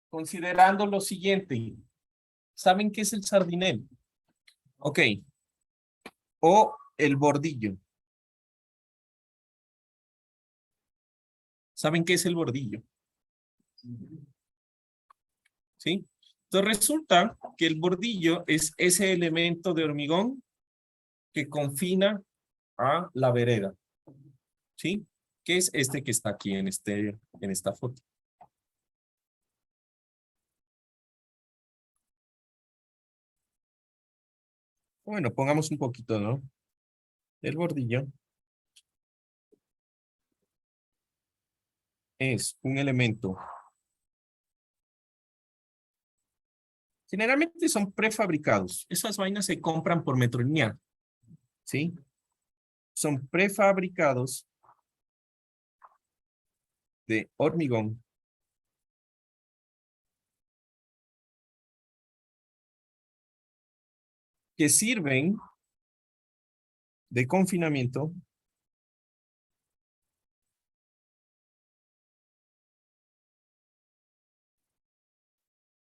considerando lo siguiente. ¿Saben qué es el sardinel? Ok. O el bordillo. ¿Saben qué es el bordillo? ¿Sí? Entonces resulta que el bordillo es ese elemento de hormigón que confina a la vereda. ¿Sí? Que es este que está aquí en esta foto. Bueno, pongamos un poquito, ¿no? El bordillo es un elemento. Generalmente son prefabricados. Esas vainas se compran por metro lineal. ¿Sí? Son prefabricados de hormigón que sirven de confinamiento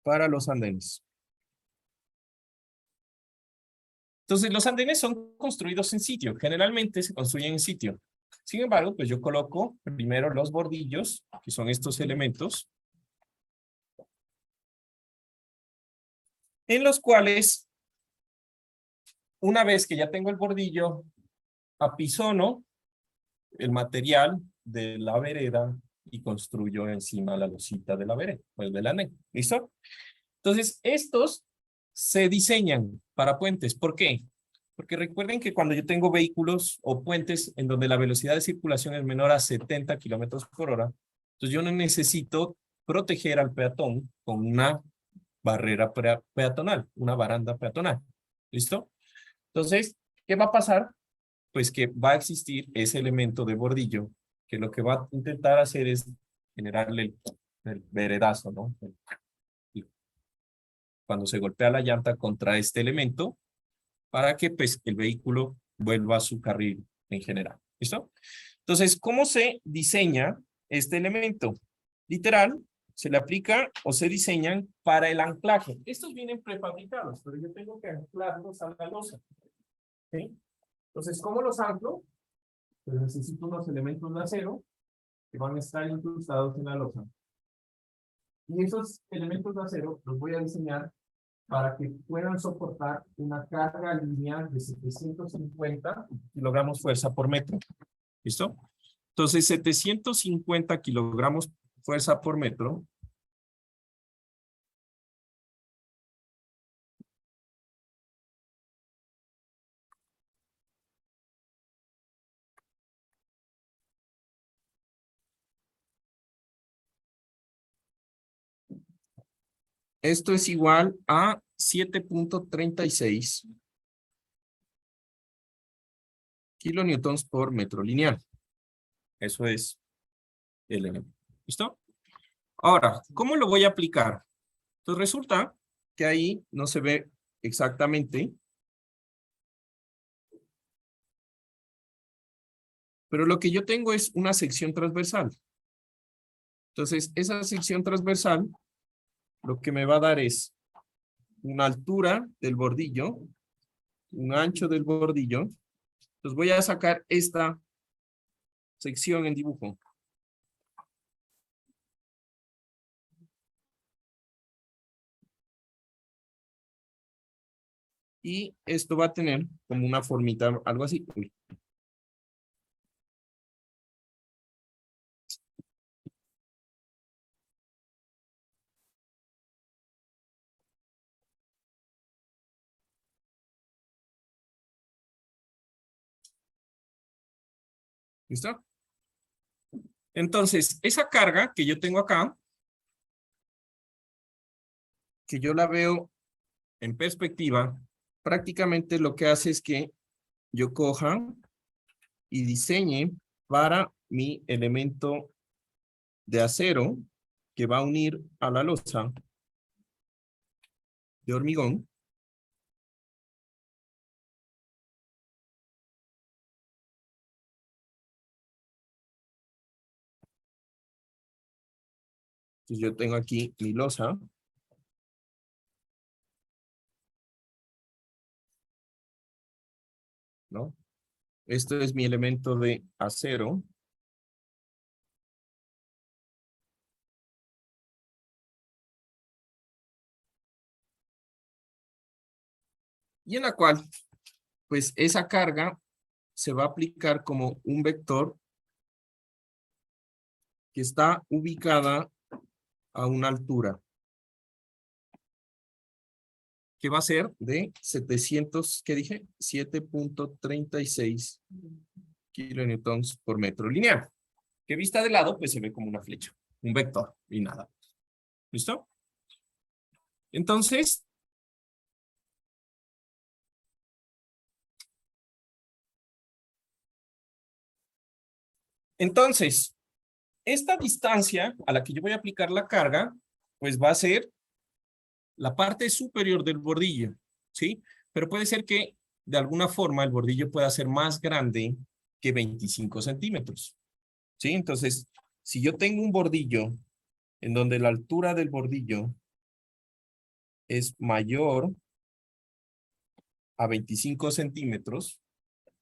para los andenes. Entonces, los andenes son construidos en sitio. Generalmente se construyen en sitio. Sin embargo, pues yo coloco primero los bordillos, que son estos elementos, en los cuales, una vez que ya tengo el bordillo, apisono el material de la vereda y construyo encima la losita de la vereda, pues del andén. ¿Listo? Entonces, estos se diseñan para puentes. ¿Por qué? Porque recuerden que cuando yo tengo vehículos o puentes en donde la velocidad de circulación es menor a 70 kilómetros por hora, entonces yo no necesito proteger al peatón con una barrera peatonal, una baranda peatonal. ¿Listo? Entonces, ¿qué va a pasar? Pues que va a existir ese elemento de bordillo que lo que va a intentar hacer es generarle el veredazo, ¿no? Cuando se golpea la llanta contra este elemento para que pues el vehículo vuelva a su carril en general. ¿Listo? Entonces, ¿cómo se diseña este elemento? Literal, se le aplica o se diseñan para el anclaje. Estos vienen prefabricados, pero yo tengo que anclarlos a la losa. ¿Sí? Entonces, ¿cómo los anclo? Pues necesito unos elementos de acero que van a estar incrustados en la losa. Y esos elementos de acero los voy a diseñar para que puedan soportar una carga lineal de 750 kilogramos fuerza por metro. ¿Listo? Entonces, 750 kilogramos fuerza por metro Esto es igual a 7.36 kilonewtons por metro lineal. Eso es el elemento. ¿Listo? Ahora, ¿cómo lo voy a aplicar? Entonces resulta que ahí no se ve exactamente. Pero lo que yo tengo es una sección transversal. Entonces, esa sección transversal, lo que me va a dar es una altura del bordillo, un ancho del bordillo. Entonces voy a sacar esta sección en dibujo. Y esto va a tener como una formita, algo así. Uy. ¿Listo? Entonces, esa carga que yo tengo acá, que yo la veo en perspectiva, prácticamente lo que hace es que yo coja y diseñe para mi elemento de acero que va a unir a la losa de hormigón. Entonces yo tengo aquí mi losa. ¿No? Esto es mi elemento de acero. Y en la cual, pues esa carga se va a aplicar como un vector que está ubicada a una altura que va a ser de 700, ¿qué dije? 7.36 kilonewtons por metro lineal. Que vista de lado, pues se ve como una flecha, un vector y nada. ¿Listo? Entonces, esta distancia a la que yo voy a aplicar la carga, pues va a ser la parte superior del bordillo, ¿sí? Pero puede ser que de alguna forma el bordillo pueda ser más grande que 25 centímetros, ¿sí? Entonces, si yo tengo un bordillo en donde la altura del bordillo es mayor a 25 centímetros,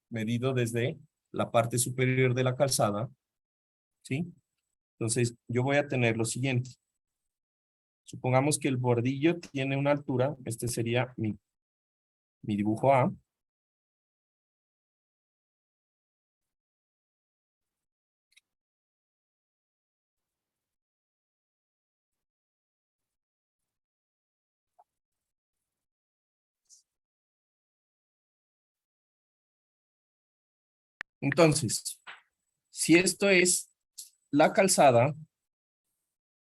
medido desde la parte superior de la calzada, ¿sí? Entonces, yo voy a tener lo siguiente. Supongamos que el bordillo tiene una altura, este sería mi dibujo A. Entonces, si esto es la calzada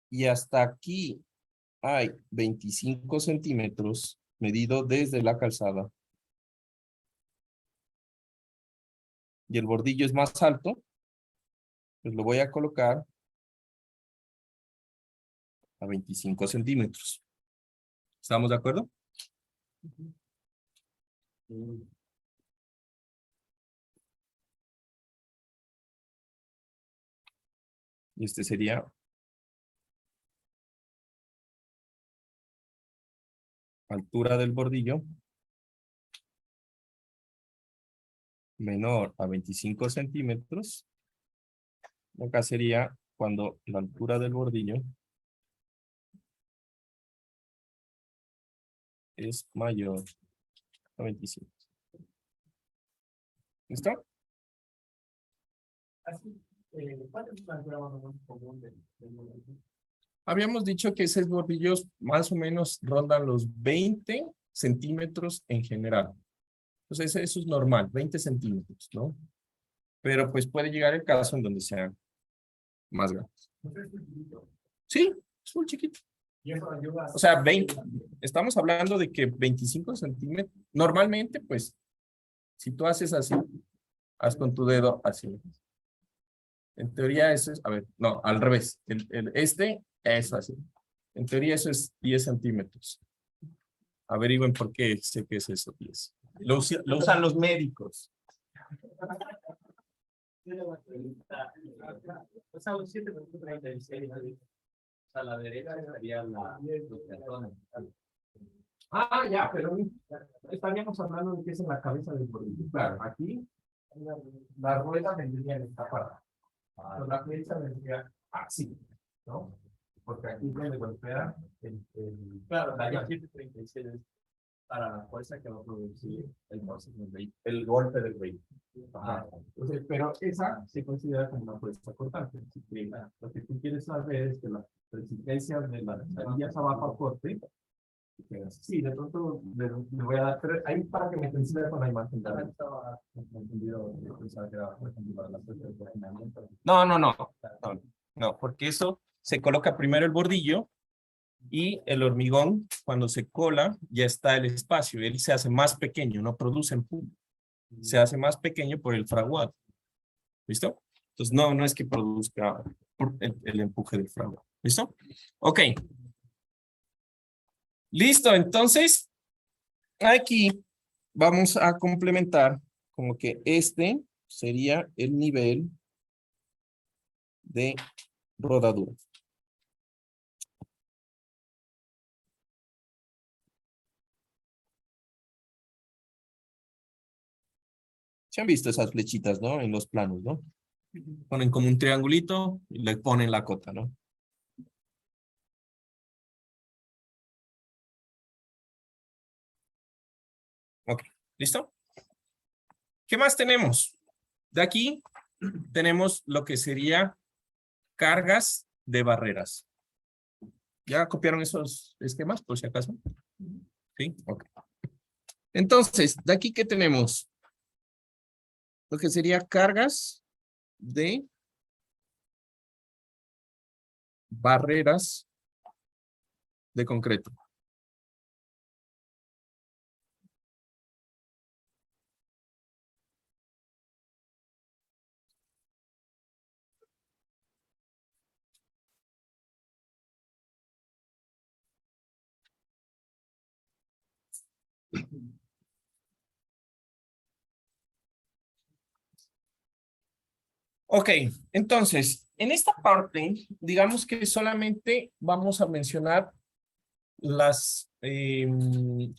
y hasta aquí hay 25 centímetros medido desde la calzada y el bordillo es más alto, pues lo voy a colocar a 25 centímetros. ¿Estamos de acuerdo? Y este sería altura del bordillo menor a 25 centímetros. Acá sería cuando la altura del bordillo es mayor a 25. ¿Listo? Así, ¿cuál es la altura más o menos común del bordillo? Habíamos dicho que esos bordillos más o menos rondan los 20 centímetros en general. Entonces eso es normal, 20 centímetros, ¿no? Pero pues puede llegar el caso en donde sean más grandes. Sí, es muy chiquito. Y eso ayuda. O sea, 20, estamos hablando de que 25 centímetros, normalmente, pues, si tú haces así, haz con tu dedo así. En teoría eso es, a ver, no, al revés. Es así. En teoría eso es 10 centímetros. Averigüen por qué sé que es eso, 10. Lo usan los médicos. O sea, un 7,36. A la derecha estaría los peatones. Ah, ya, pero estaríamos hablando de que es en la cabeza del bordillo. Claro, aquí la rueda vendría en esta parte. Pero la cabeza vendría así, ¿no? Porque aquí le golpea claro, la 736 es para la fuerza que va a producir el golpe del vehículo. Entonces, pero esa se considera como una fuerza cortante. Así que lo que tú quieres saber es que la resistencia de las varillas abajo a corte. Sí, de pronto le voy a dar ahí para que me coincida con la imagen. No, porque eso se coloca primero el bordillo y el hormigón, cuando se cola, ya está el espacio. Él se hace más pequeño, no produce empuje. Se hace más pequeño por el fraguado. ¿Listo? Entonces, no es que produzca el empuje del fraguado. ¿Listo? Ok. Listo, entonces, aquí vamos a complementar como que este sería el nivel de rodadura. Se han visto esas flechitas, ¿no? En los planos, ¿no? Ponen como un triangulito y le ponen la cota, ¿no? Ok, ¿listo? ¿Qué más tenemos? De aquí tenemos lo que sería cargas de barreras. ¿Ya copiaron esos esquemas, por si acaso? Sí, ok. Entonces, de aquí, ¿qué tenemos? Lo que sería cargas de barreras de concreto. Ok, entonces, en esta parte, digamos que solamente vamos a mencionar las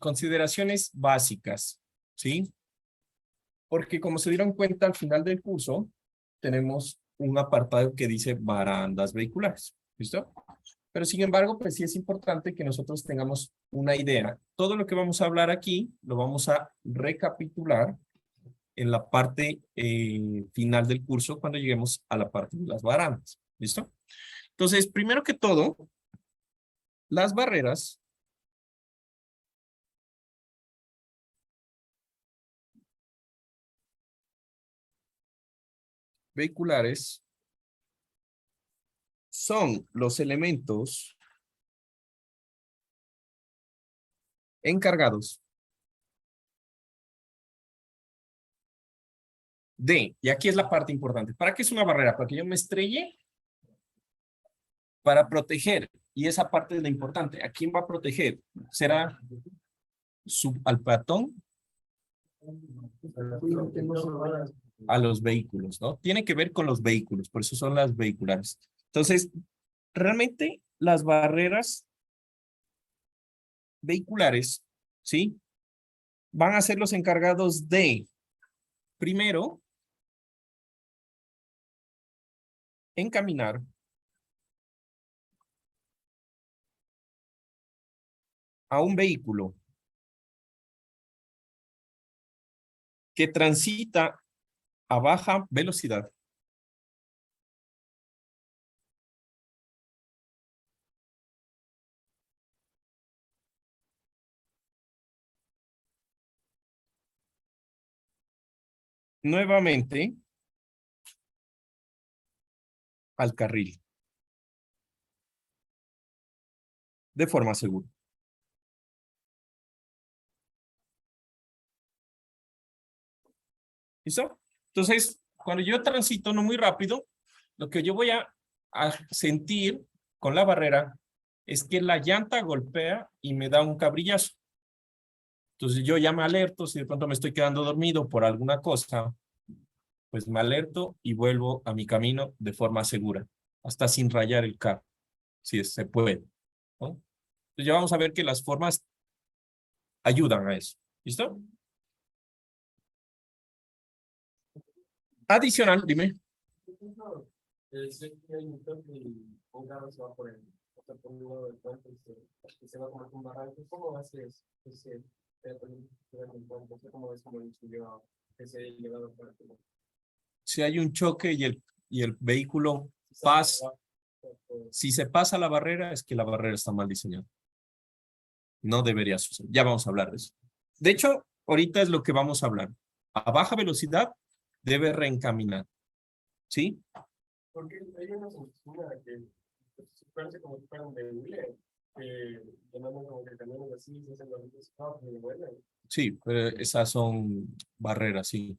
consideraciones básicas, ¿sí? Porque como se dieron cuenta al final del curso, tenemos un apartado que dice barandas vehiculares, ¿listo? Pero sin embargo, pues sí es importante que nosotros tengamos una idea. Todo lo que vamos a hablar aquí, lo vamos a recapitular en la parte final del curso cuando lleguemos a la parte de las barandas, ¿listo? Entonces, primero que todo, las barreras vehiculares son los elementos encargados y aquí es la parte importante, ¿para qué es una barrera? Para que yo me estrelle, para proteger, y esa parte es la importante. ¿A quién va a proteger? ¿Será al peatón? A los vehículos, ¿no? Tiene que ver con los vehículos, por eso son las vehiculares. Entonces, realmente las barreras vehiculares, ¿sí? Van a ser los encargados de, primero, encaminar a un vehículo que transita a baja velocidad nuevamente al carril. de forma segura. ¿Listo? Entonces, cuando yo transito no muy rápido, lo que yo voy a sentir con la barrera es que la llanta golpea y me da un cabrillazo. Entonces yo ya me alerto, si de pronto me estoy quedando dormido por alguna cosa, pues me alerto y vuelvo a mi camino de forma segura, hasta sin rayar el carro, si se puede, ¿no? Entonces ya vamos a ver que las formas ayudan a eso. ¿Listo? Adicional, dime. Sé que hay un toque y un carro se va por el, o sea, por un lado del puente y se va como un barranco. ¿Cómo haces ese puente? ¿Cómo es como influyó ese elevado para el Si hay un choque y el vehículo pasa, si se pasa la barrera, es que la barrera está mal diseñada. No debería suceder. Ya vamos a hablar de eso. De hecho, ahorita es lo que vamos a hablar. A baja velocidad debe reencaminar. ¿Sí? Porque hay una oficina que parece como si fueran de hule, que llamamos como que camiones así, se hacen los stop y vuelan. Sí, pero esas son barreras, sí.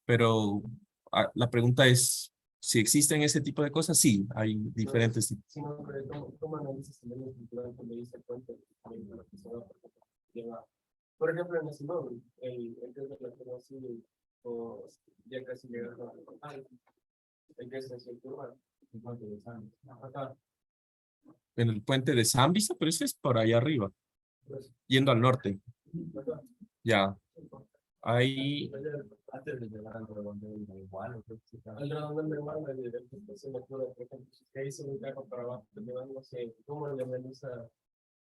Pero la pregunta es, si existen ese tipo de cosas, sí, hay diferentes tipos. Sí, no, pero ¿cómo analizas el medio cultural cuando dice cuenta de la persona lleva? Por ejemplo, en el Simón, el que es de la que así, o ya casi llegando al el que es en el curva, el puente de San. Acá, En el puente de Zambisa, pero ese es por ahí arriba, pues, yendo al norte. acá. Ya, ahí, Antes de llegar al redondel de igual, al redondel de igual, se me ocurre, por ejemplo, que hice un carro para abajo, llevándose, ¿cómo le analiza?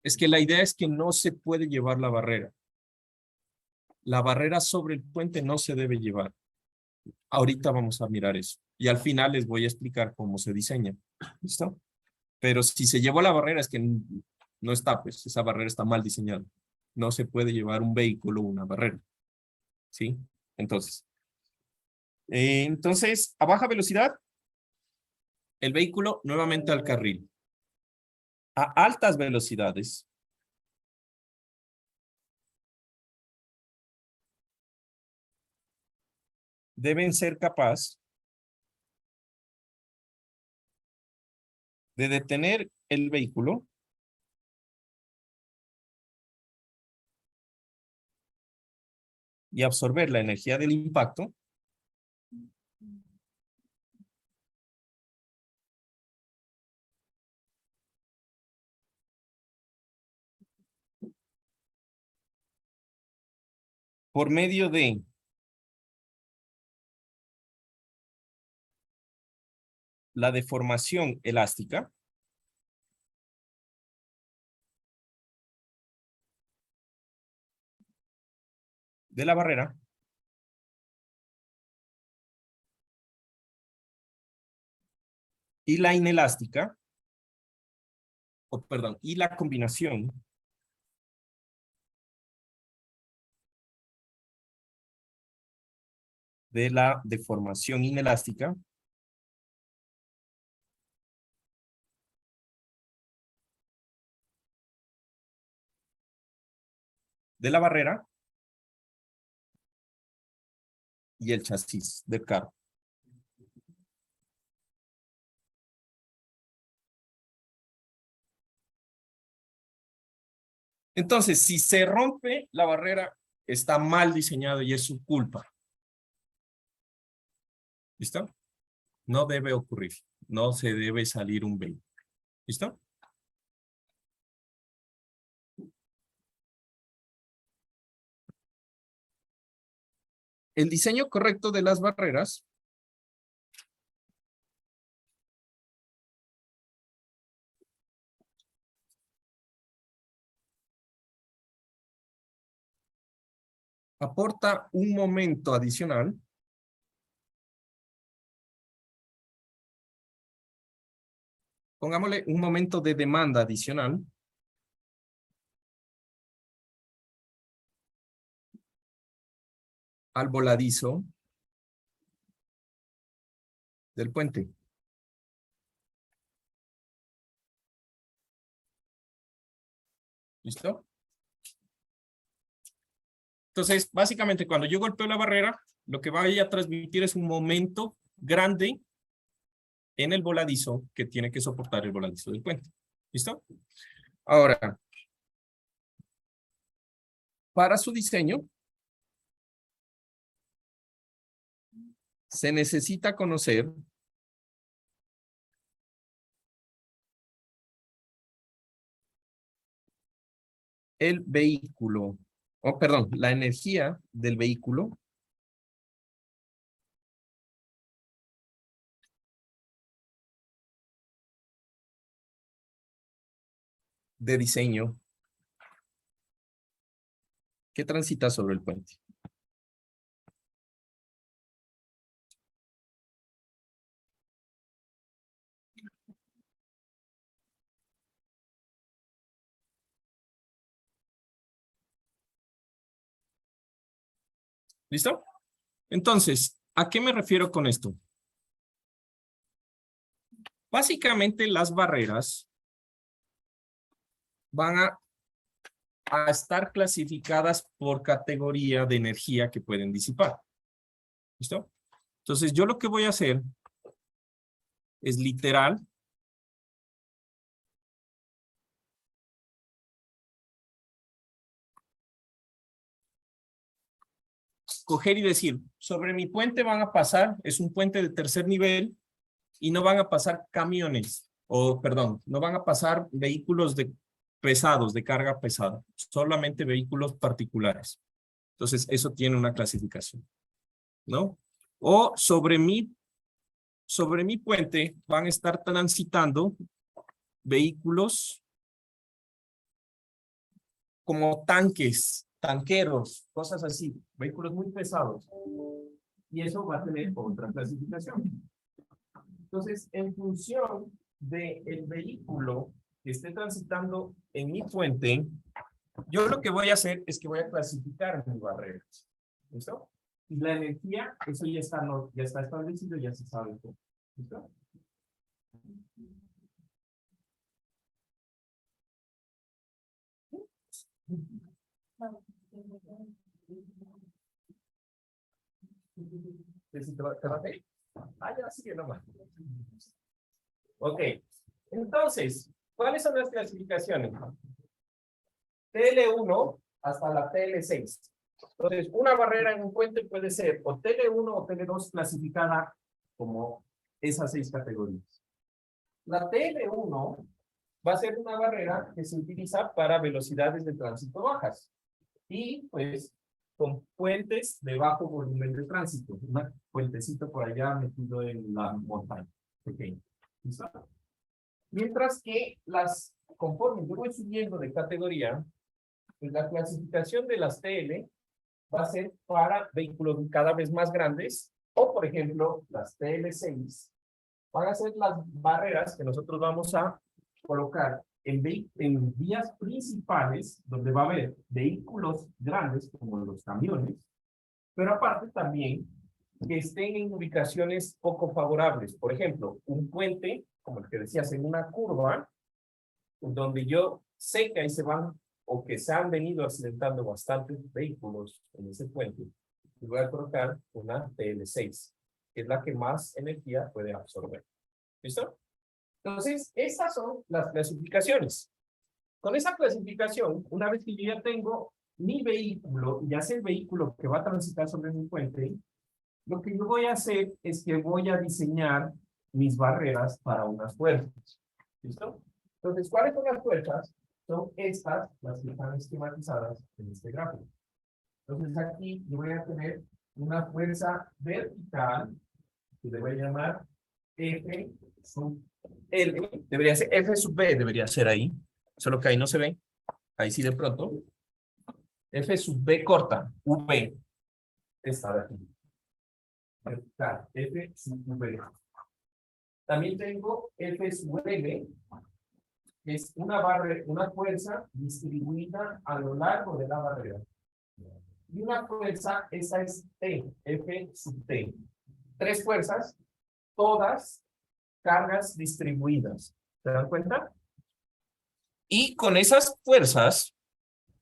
es que la idea es que no se puede llevar la barrera. La barrera sobre el puente no se debe llevar. Ahorita vamos a mirar eso. Y al final les voy a explicar cómo se diseña. ¿Listo? Pero si se llevó la barrera es que no está, pues esa barrera está mal diseñada. No se puede llevar un vehículo una barrera. ¿Sí? Entonces, a baja velocidad, el vehículo nuevamente al carril. A altas velocidades, deben ser capaz de detener el vehículo y absorber la energía del impacto por medio de la deformación elástica de la barrera y la inelástica, y la combinación de la deformación inelástica de la barrera y el chasis del carro. Entonces, si se rompe la barrera, está mal diseñado y es su culpa. ¿Listo? No debe ocurrir. No se debe salir un vehículo. ¿Listo? El diseño correcto de las barreras aporta un momento adicional pongámosle un momento de demanda adicional al voladizo del puente. ¿Listo? Entonces, básicamente, cuando yo golpeo la barrera, lo que vaya a transmitir es un momento grande en el voladizo que tiene que soportar el voladizo del puente. ¿Listo? Ahora, para su diseño, se necesita conocer el vehículo, perdón, la energía del vehículo de diseño que transita sobre el puente. ¿Listo? Entonces, ¿a qué me refiero con esto? Básicamente las barreras van a estar clasificadas por categoría de energía que pueden disipar. ¿Listo? Entonces yo lo que voy a hacer es literal coger y decir, sobre mi puente van a pasar, es un puente de tercer nivel y no van a pasar camiones, o perdón, no van a pasar vehículos pesados, de carga pesada, solamente vehículos particulares. Entonces eso tiene una clasificación, ¿no? O sobre mi puente van a estar transitando vehículos como tanques, tanqueros, cosas así, vehículos muy pesados. Y eso va a tener otra clasificación. Entonces, en función del vehículo que esté transitando en mi puente, yo lo que voy a hacer es que voy a clasificar mis barreras. ¿Listo? Y la energía, eso ya está establecido, ya se sabe todo. ¿Listo? ¿Te va a ir? Ah, ya sigue nomás. Ok. Entonces, ¿cuáles son las clasificaciones? TL1 hasta la TL6. Entonces, una barrera en un puente puede ser o TL1 o TL2 clasificada como esas 6 categorías. La TL1 va a ser una barrera que se utiliza para velocidades de tránsito bajas. Y pues con puentes de bajo volumen de tránsito. Un puentecito por allá metido en la montaña. Pequeño. ¿Listo? Mientras que conforme yo voy subiendo de categoría, pues la clasificación de las TL va a ser para vehículos cada vez más grandes, o por ejemplo, las TL6 van a ser las barreras que nosotros vamos a colocar en vías principales, donde va a haber vehículos grandes, como los camiones, pero aparte también que estén en ubicaciones poco favorables. Por ejemplo, un puente, como el que decías, en una curva, donde yo sé que ahí se van, o que se han venido accidentando bastantes vehículos en ese puente, y voy a colocar una TL6, que es la que más energía puede absorber. ¿Listo? Entonces, esas son las clasificaciones. Con esa clasificación, una vez que yo ya tengo mi vehículo, ya sea el vehículo que va a transitar sobre mi puente, lo que yo voy a hacer es que voy a diseñar mis barreras para unas fuerzas. ¿Listo? Entonces, ¿cuáles son las fuerzas? Son estas, las que están esquematizadas en este gráfico. Entonces, aquí yo voy a tener una fuerza vertical, que le voy a llamar F sub L, debería ser F sub B, debería ser ahí, solo que ahí no se ve, ahí sí de pronto. F sub B corta, V, esta de aquí. Vertical, F sub V. También tengo F sub L, que es una fuerza distribuida a lo largo de la barrera. Y una fuerza, esa es T, F sub T. 3 fuerzas, todas cargas distribuidas. ¿Se dan cuenta? Y con esas fuerzas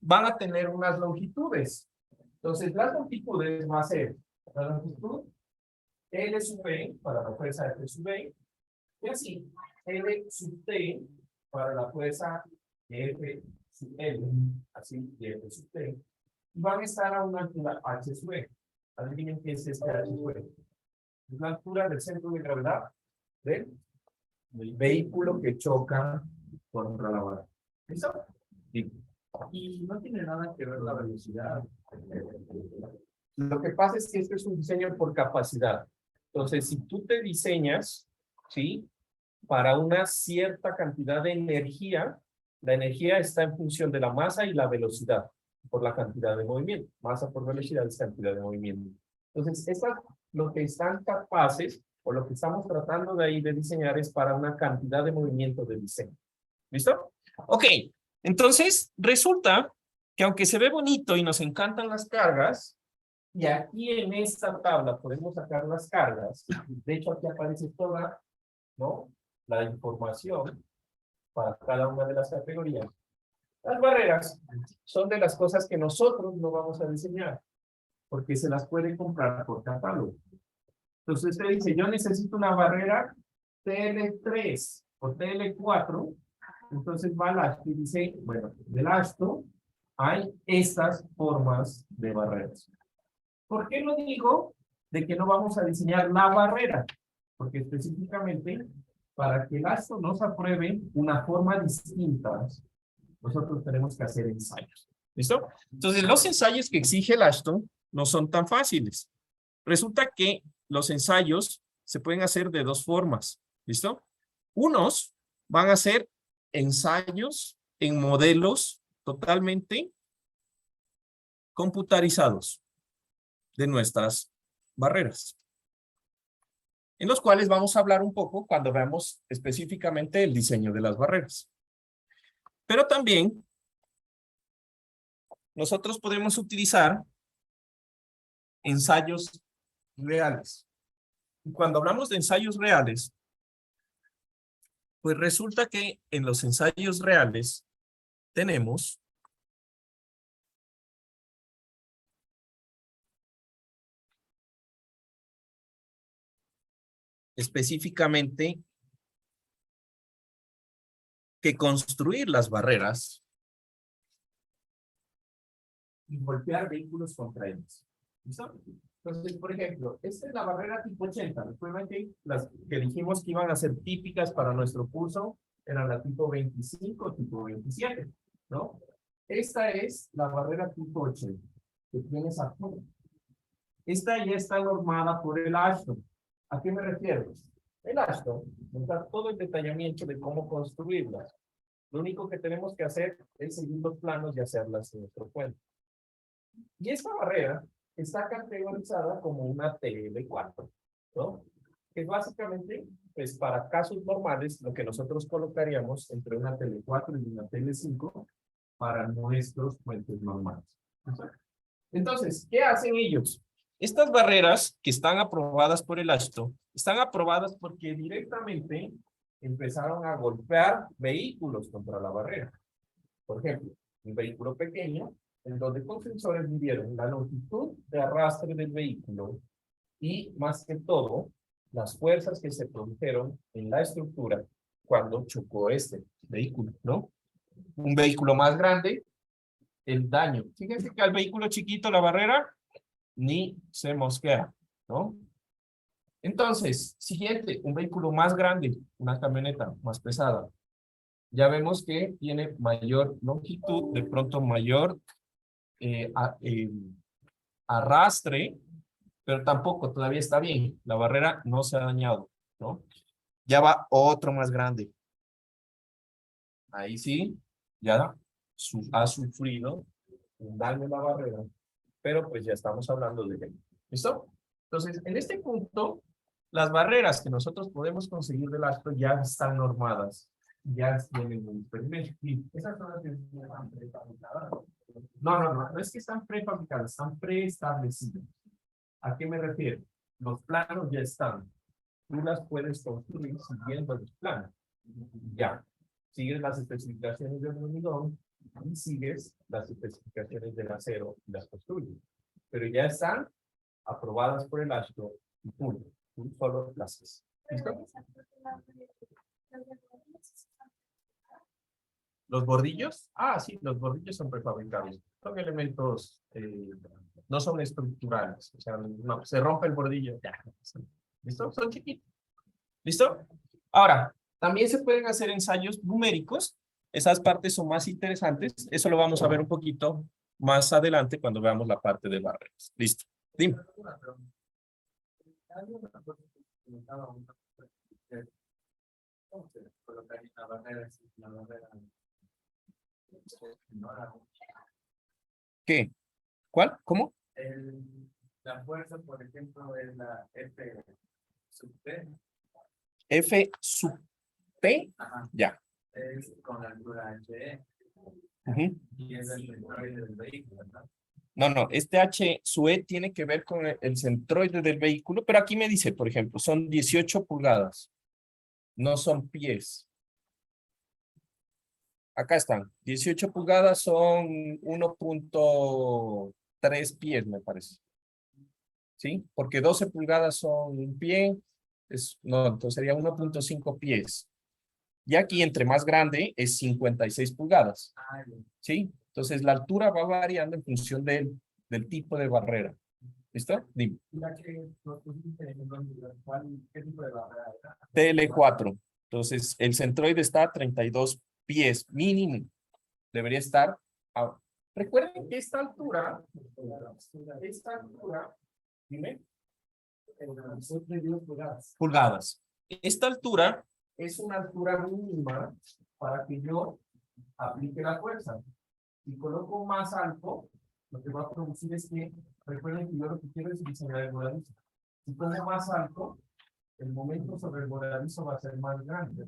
van a tener unas longitudes. Entonces, las longitudes va a ser la longitud L sub B para la fuerza F sub B, y así L sub T para la fuerza F sub L, así de F sub T, y van a estar a una altura H sub B. Adivinen qué es este H sub B. Es la altura del centro de gravedad del vehículo que choca contra la barra. ¿Listo? Sí. Y no tiene nada que ver la velocidad. Lo que pasa es que este es un diseño por capacidad. Entonces, si tú te diseñas, ¿sí? Para una cierta cantidad de energía, la energía está en función de la masa y la velocidad, por la cantidad de movimiento. Masa por velocidad es cantidad de movimiento. Entonces, lo que están capaces, o lo que estamos tratando de ahí de diseñar es para una cantidad de movimiento de diseño. ¿Listo? Ok, entonces resulta que aunque se ve bonito y nos encantan las cargas, y aquí en esta tabla podemos sacar las cargas, de hecho aquí aparece toda, ¿no? La información para cada una de las categorías. Las barreras son de las cosas que nosotros no vamos a diseñar, porque se las puede comprar por catálogo. Entonces usted dice, yo necesito una barrera TL3 o TL4, entonces va al ASTO y dice, bueno, del ASTO hay estas formas de barreras. ¿Por qué no digo de que no vamos a diseñar la barrera? Porque específicamente, para que el ASTO nos apruebe una forma distinta, nosotros tenemos que hacer ensayos. ¿Listo? Entonces, los ensayos que exige el ASTO no son tan fáciles. Resulta que los ensayos se pueden hacer de dos formas. ¿Listo? Unos van a ser ensayos en modelos totalmente computarizados de nuestras barreras, en los cuales vamos a hablar un poco cuando veamos específicamente el diseño de las barreras. Pero también nosotros podemos utilizar ensayos reales. Y cuando hablamos de ensayos reales, pues resulta que en los ensayos reales tenemos específicamente que construir las barreras y golpear vehículos contra ellos. ¿Listo? Entonces, por ejemplo, esta es la barrera tipo 80. Recuerden que las que dijimos que iban a ser típicas para nuestro curso eran la tipo 25, tipo 27, ¿no? Esta es la barrera tipo 80 que tienes aquí. Esta ya está normada por el ASTO. ¿A qué me refiero? El ASTO nos da todo el detallamiento de cómo construirlas. Lo único que tenemos que hacer es seguir los planos y hacerlas en nuestro cuento. Y esta barrera está categorizada como una TL4, ¿no? Que básicamente, pues para casos normales, lo que nosotros colocaríamos entre una TL4 y una TL5 para nuestros puentes normales. Entonces, ¿qué hacen ellos? Estas barreras que están aprobadas por el ASTO, están aprobadas porque directamente empezaron a golpear vehículos contra la barrera. Por ejemplo, un vehículo pequeño, en donde con sensores midieron la longitud de arrastre del vehículo y, más que todo, las fuerzas que se produjeron en la estructura cuando chocó este vehículo, ¿no? Un vehículo más grande, el daño. Fíjense que al vehículo chiquito la barrera ni se mosquea, ¿no? Entonces, siguiente, un vehículo más grande, una camioneta más pesada. Ya vemos que tiene mayor longitud, de pronto mayor arrastre, pero tampoco, todavía está bien. La barrera no se ha dañado, ¿no? Ya va otro más grande. Ahí sí, ya ha sufrido un daño en la barrera, pero pues ya estamos hablando de él. ¿Listo? Entonces, en este punto, las barreras que nosotros podemos conseguir del ASTO ya están normadas, ya tienen un permiso. Y esas son las que están prefabricadas. No es que están prefabricadas, están preestablecidas. ¿A qué me refiero? Los planos ya están. Tú las puedes construir siguiendo los planos. Ya. sigues las especificaciones del hormigón y sigues las especificaciones del acero y las construyes. Pero ya están aprobadas por el ASHTO y punto. Tú solo las haces. ¿Listo? ¿Los bordillos? Ah, sí, los bordillos son prefabricados. Son elementos, no son estructurales. O sea, no, se rompe el bordillo. Ya. ¿Listo? Son chiquitos. ¿Listo? Ahora, también se pueden hacer ensayos numéricos. Esas partes son más interesantes. Eso lo vamos a ver un poquito más adelante cuando veamos la parte de barreras. Listo. Dime. ¿Qué? ¿Cuál? ¿Cómo? La fuerza, por ejemplo, es la F sub P. F sub P. Ajá. Ya. Es con la altura HE. Ujú. Y es el centroide del vehículo, ¿verdad? No, no, este H sub E tiene que ver con el centroide del vehículo, pero aquí me dice, por ejemplo, son 18 pulgadas, no son pies. Acá están, 18 pulgadas son 1.3 pies, me parece. ¿Sí? Porque 12 pulgadas son un pie, no, entonces sería 1.5 pies. Y aquí, entre más grande, es 56 pulgadas. ¿Sí? Entonces, la altura va variando en función del tipo de barrera. ¿Listo? Dime. ¿Qué tipo de barrera era? TL4. Entonces, el centroide está a 32 pies mínimo. Debería estar a... Recuerden que esta altura, dime. Pulgadas. Esta altura es una altura mínima para que yo aplique la fuerza. Si coloco más alto, lo que va a producir es que, recuerden que yo lo que quiero es diseñar el voladizo. Si pongo más alto, el momento sobre el voladizo va a ser más grande.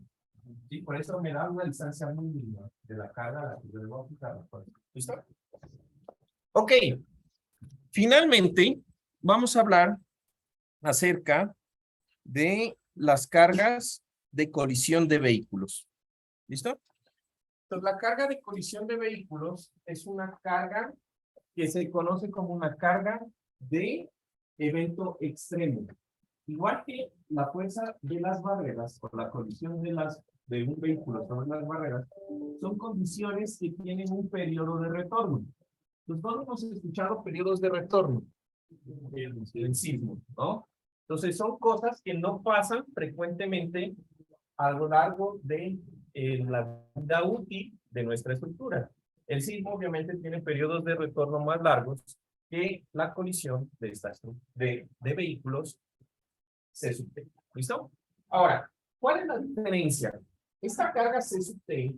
Y por eso me da una distancia mínima de la carga a la que yo debo aplicar la fuerza. ¿Listo? Ok. Finalmente, vamos a hablar acerca de las cargas de colisión de vehículos. ¿Listo? Entonces, la carga de colisión de vehículos es una carga que se conoce como una carga de evento extremo. Igual que la fuerza de las barreras o la colisión de un vehículo sobre las barreras, son condiciones que tienen un periodo de retorno. Entonces, todos hemos escuchado periodos de retorno en sismo, ¿no? Entonces, son cosas que no pasan frecuentemente a lo largo de la vida útil de nuestra estructura. El sismo obviamente tiene periodos de retorno más largos que la colisión de vehículos C sub T. ¿Listo? Ahora, ¿cuál es la diferencia? Esta carga C sub T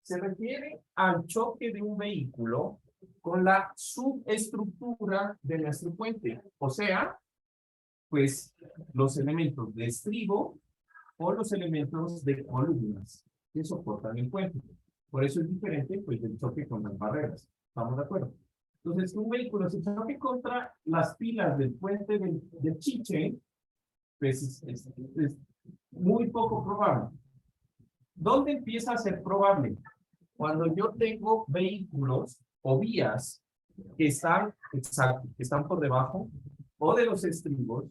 se refiere al choque de un vehículo con la subestructura de nuestro puente. O sea, pues los elementos de estribo o los elementos de columnas que soportan el puente. Por eso es diferente pues del choque con las barreras. ¿Estamos de acuerdo? Entonces, un vehículo se choque contra las pilas del puente del Chiche, pues es muy poco probable. ¿Dónde empieza a ser probable? Cuando yo tengo vehículos o vías que están, que están por debajo o de los estribos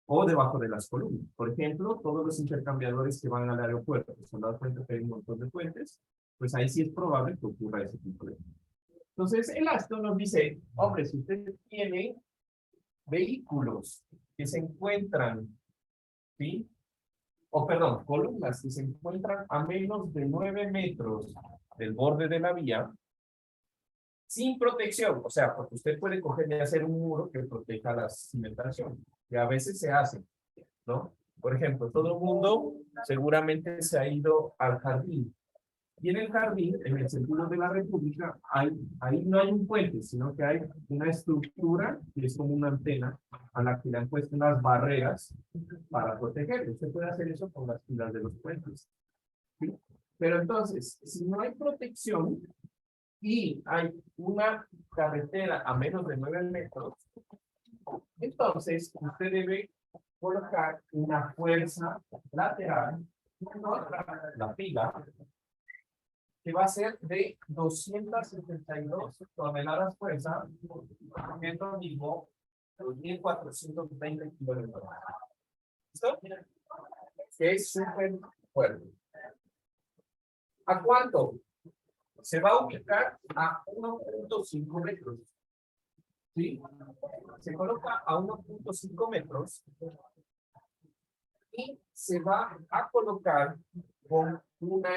o debajo de las columnas. Por ejemplo, todos los intercambiadores que van al aeropuerto, que se han dado cuenta que hay un montón de puentes, pues ahí sí es probable que ocurra ese tipo de cosas. Entonces, el ASHTO nos dice, hombre, si usted tiene vehículos que se encuentran, ¿sí? O perdón, columnas que se encuentran a menos de 9 metros del borde de la vía, sin protección, o sea, porque usted puede coger y hacer un muro que proteja la cimentación, que a veces se hace, ¿no? Por ejemplo, todo el mundo seguramente se ha ido al jardín, y en el jardín, en el sentido de la República, ahí no hay un puente, sino que hay una estructura que es como una antena a la que le han puesto unas barreras para proteger. Usted puede hacer eso con las pilas de los puentes, ¿sí? Pero entonces, si no hay protección y hay una carretera a menos de 9 metros, entonces usted debe colocar una fuerza lateral contra la pila que va a ser de 272 toneladas fuerza, siendo lo mismo 2.420 kilómetros. ¿Listo? Que es súper fuerte. ¿A cuánto? Se va a ubicar a 1.5 metros. ¿Sí? Se coloca a 1.5 metros y se va a colocar con una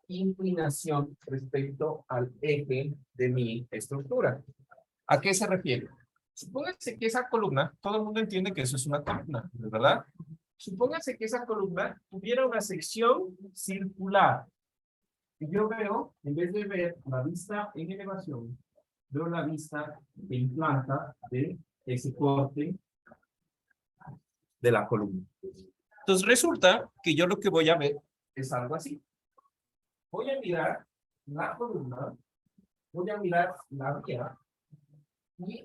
inclinación respecto al eje de mi estructura. ¿A qué se refiere? Supóngase que esa columna, todo el mundo entiende que eso es una columna, ¿verdad? Supóngase que esa columna tuviera una sección circular. Y yo veo, en vez de ver la vista en elevación, veo la vista en planta de ese corte de la columna. Entonces resulta que yo lo que voy a ver es algo así. Voy a mirar la columna, voy a mirar la vía, y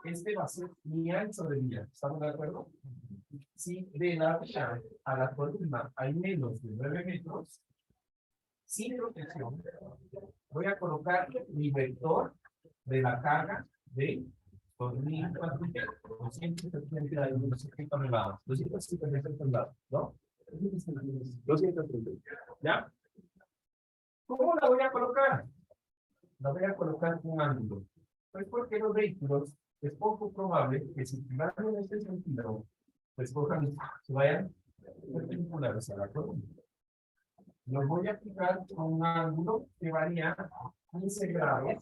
este va a ser mi ancho de vía. ¿Estamos de acuerdo? Si de la vía a la columna hay menos de 9 metros, sin protección, voy a colocar mi vector de la carga de 2.270 toneladas, 270 toneladas, ¿no? 230, ¿ya? ¿Cómo la voy a colocar? La voy a colocar con un ángulo. Pues porque los vehículos es poco probable que si van en este sentido, pues cojan, se vayan perpendiculares a la columna. Los voy a aplicar con un ángulo que varía 15 grados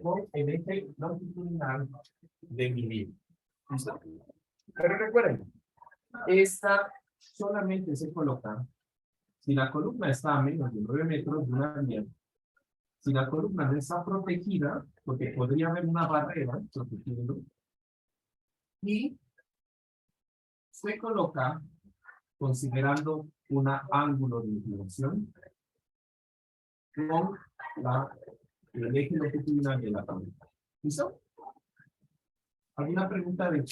con el eje longitudinal de mi vía. ¿Listo? Pero recuerden, esta solamente se coloca si la columna está a menos de 9 metros de una vía. Si la columna no está protegida, porque podría haber una barrera protegiendo, y se coloca considerando un ángulo de inclinación con el eje longitudinal de la columna. ¿Listo? ¿Alguna pregunta de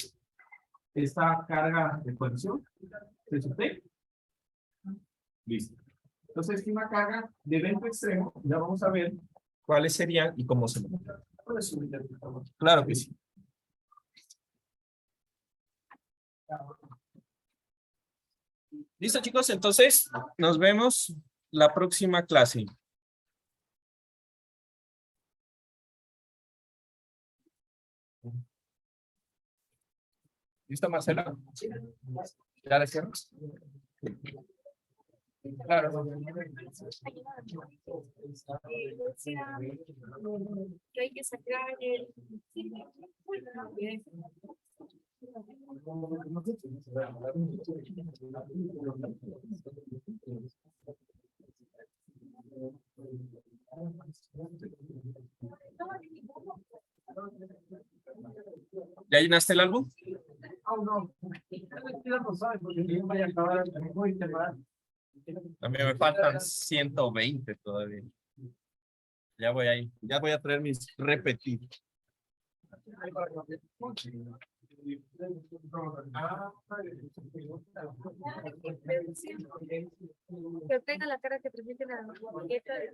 esta carga de cohesión? ¿Se supone? Listo. Entonces, una carga de evento extremo, ya vamos a ver cuáles serían y cómo se montan. Claro que sí. Listo, chicos, entonces nos vemos la próxima clase. ¿Listo, Marcela? ¿Ya le cierras? Claro. Que hay que sacar el... ¿Ya llenaste el álbum? No. Vaya a acabar, voy a temprano. A mí me faltan 120 todavía. Ya voy ahí. Ya voy a traer mis repetidos. Que tenga la cara que presente la etiqueta de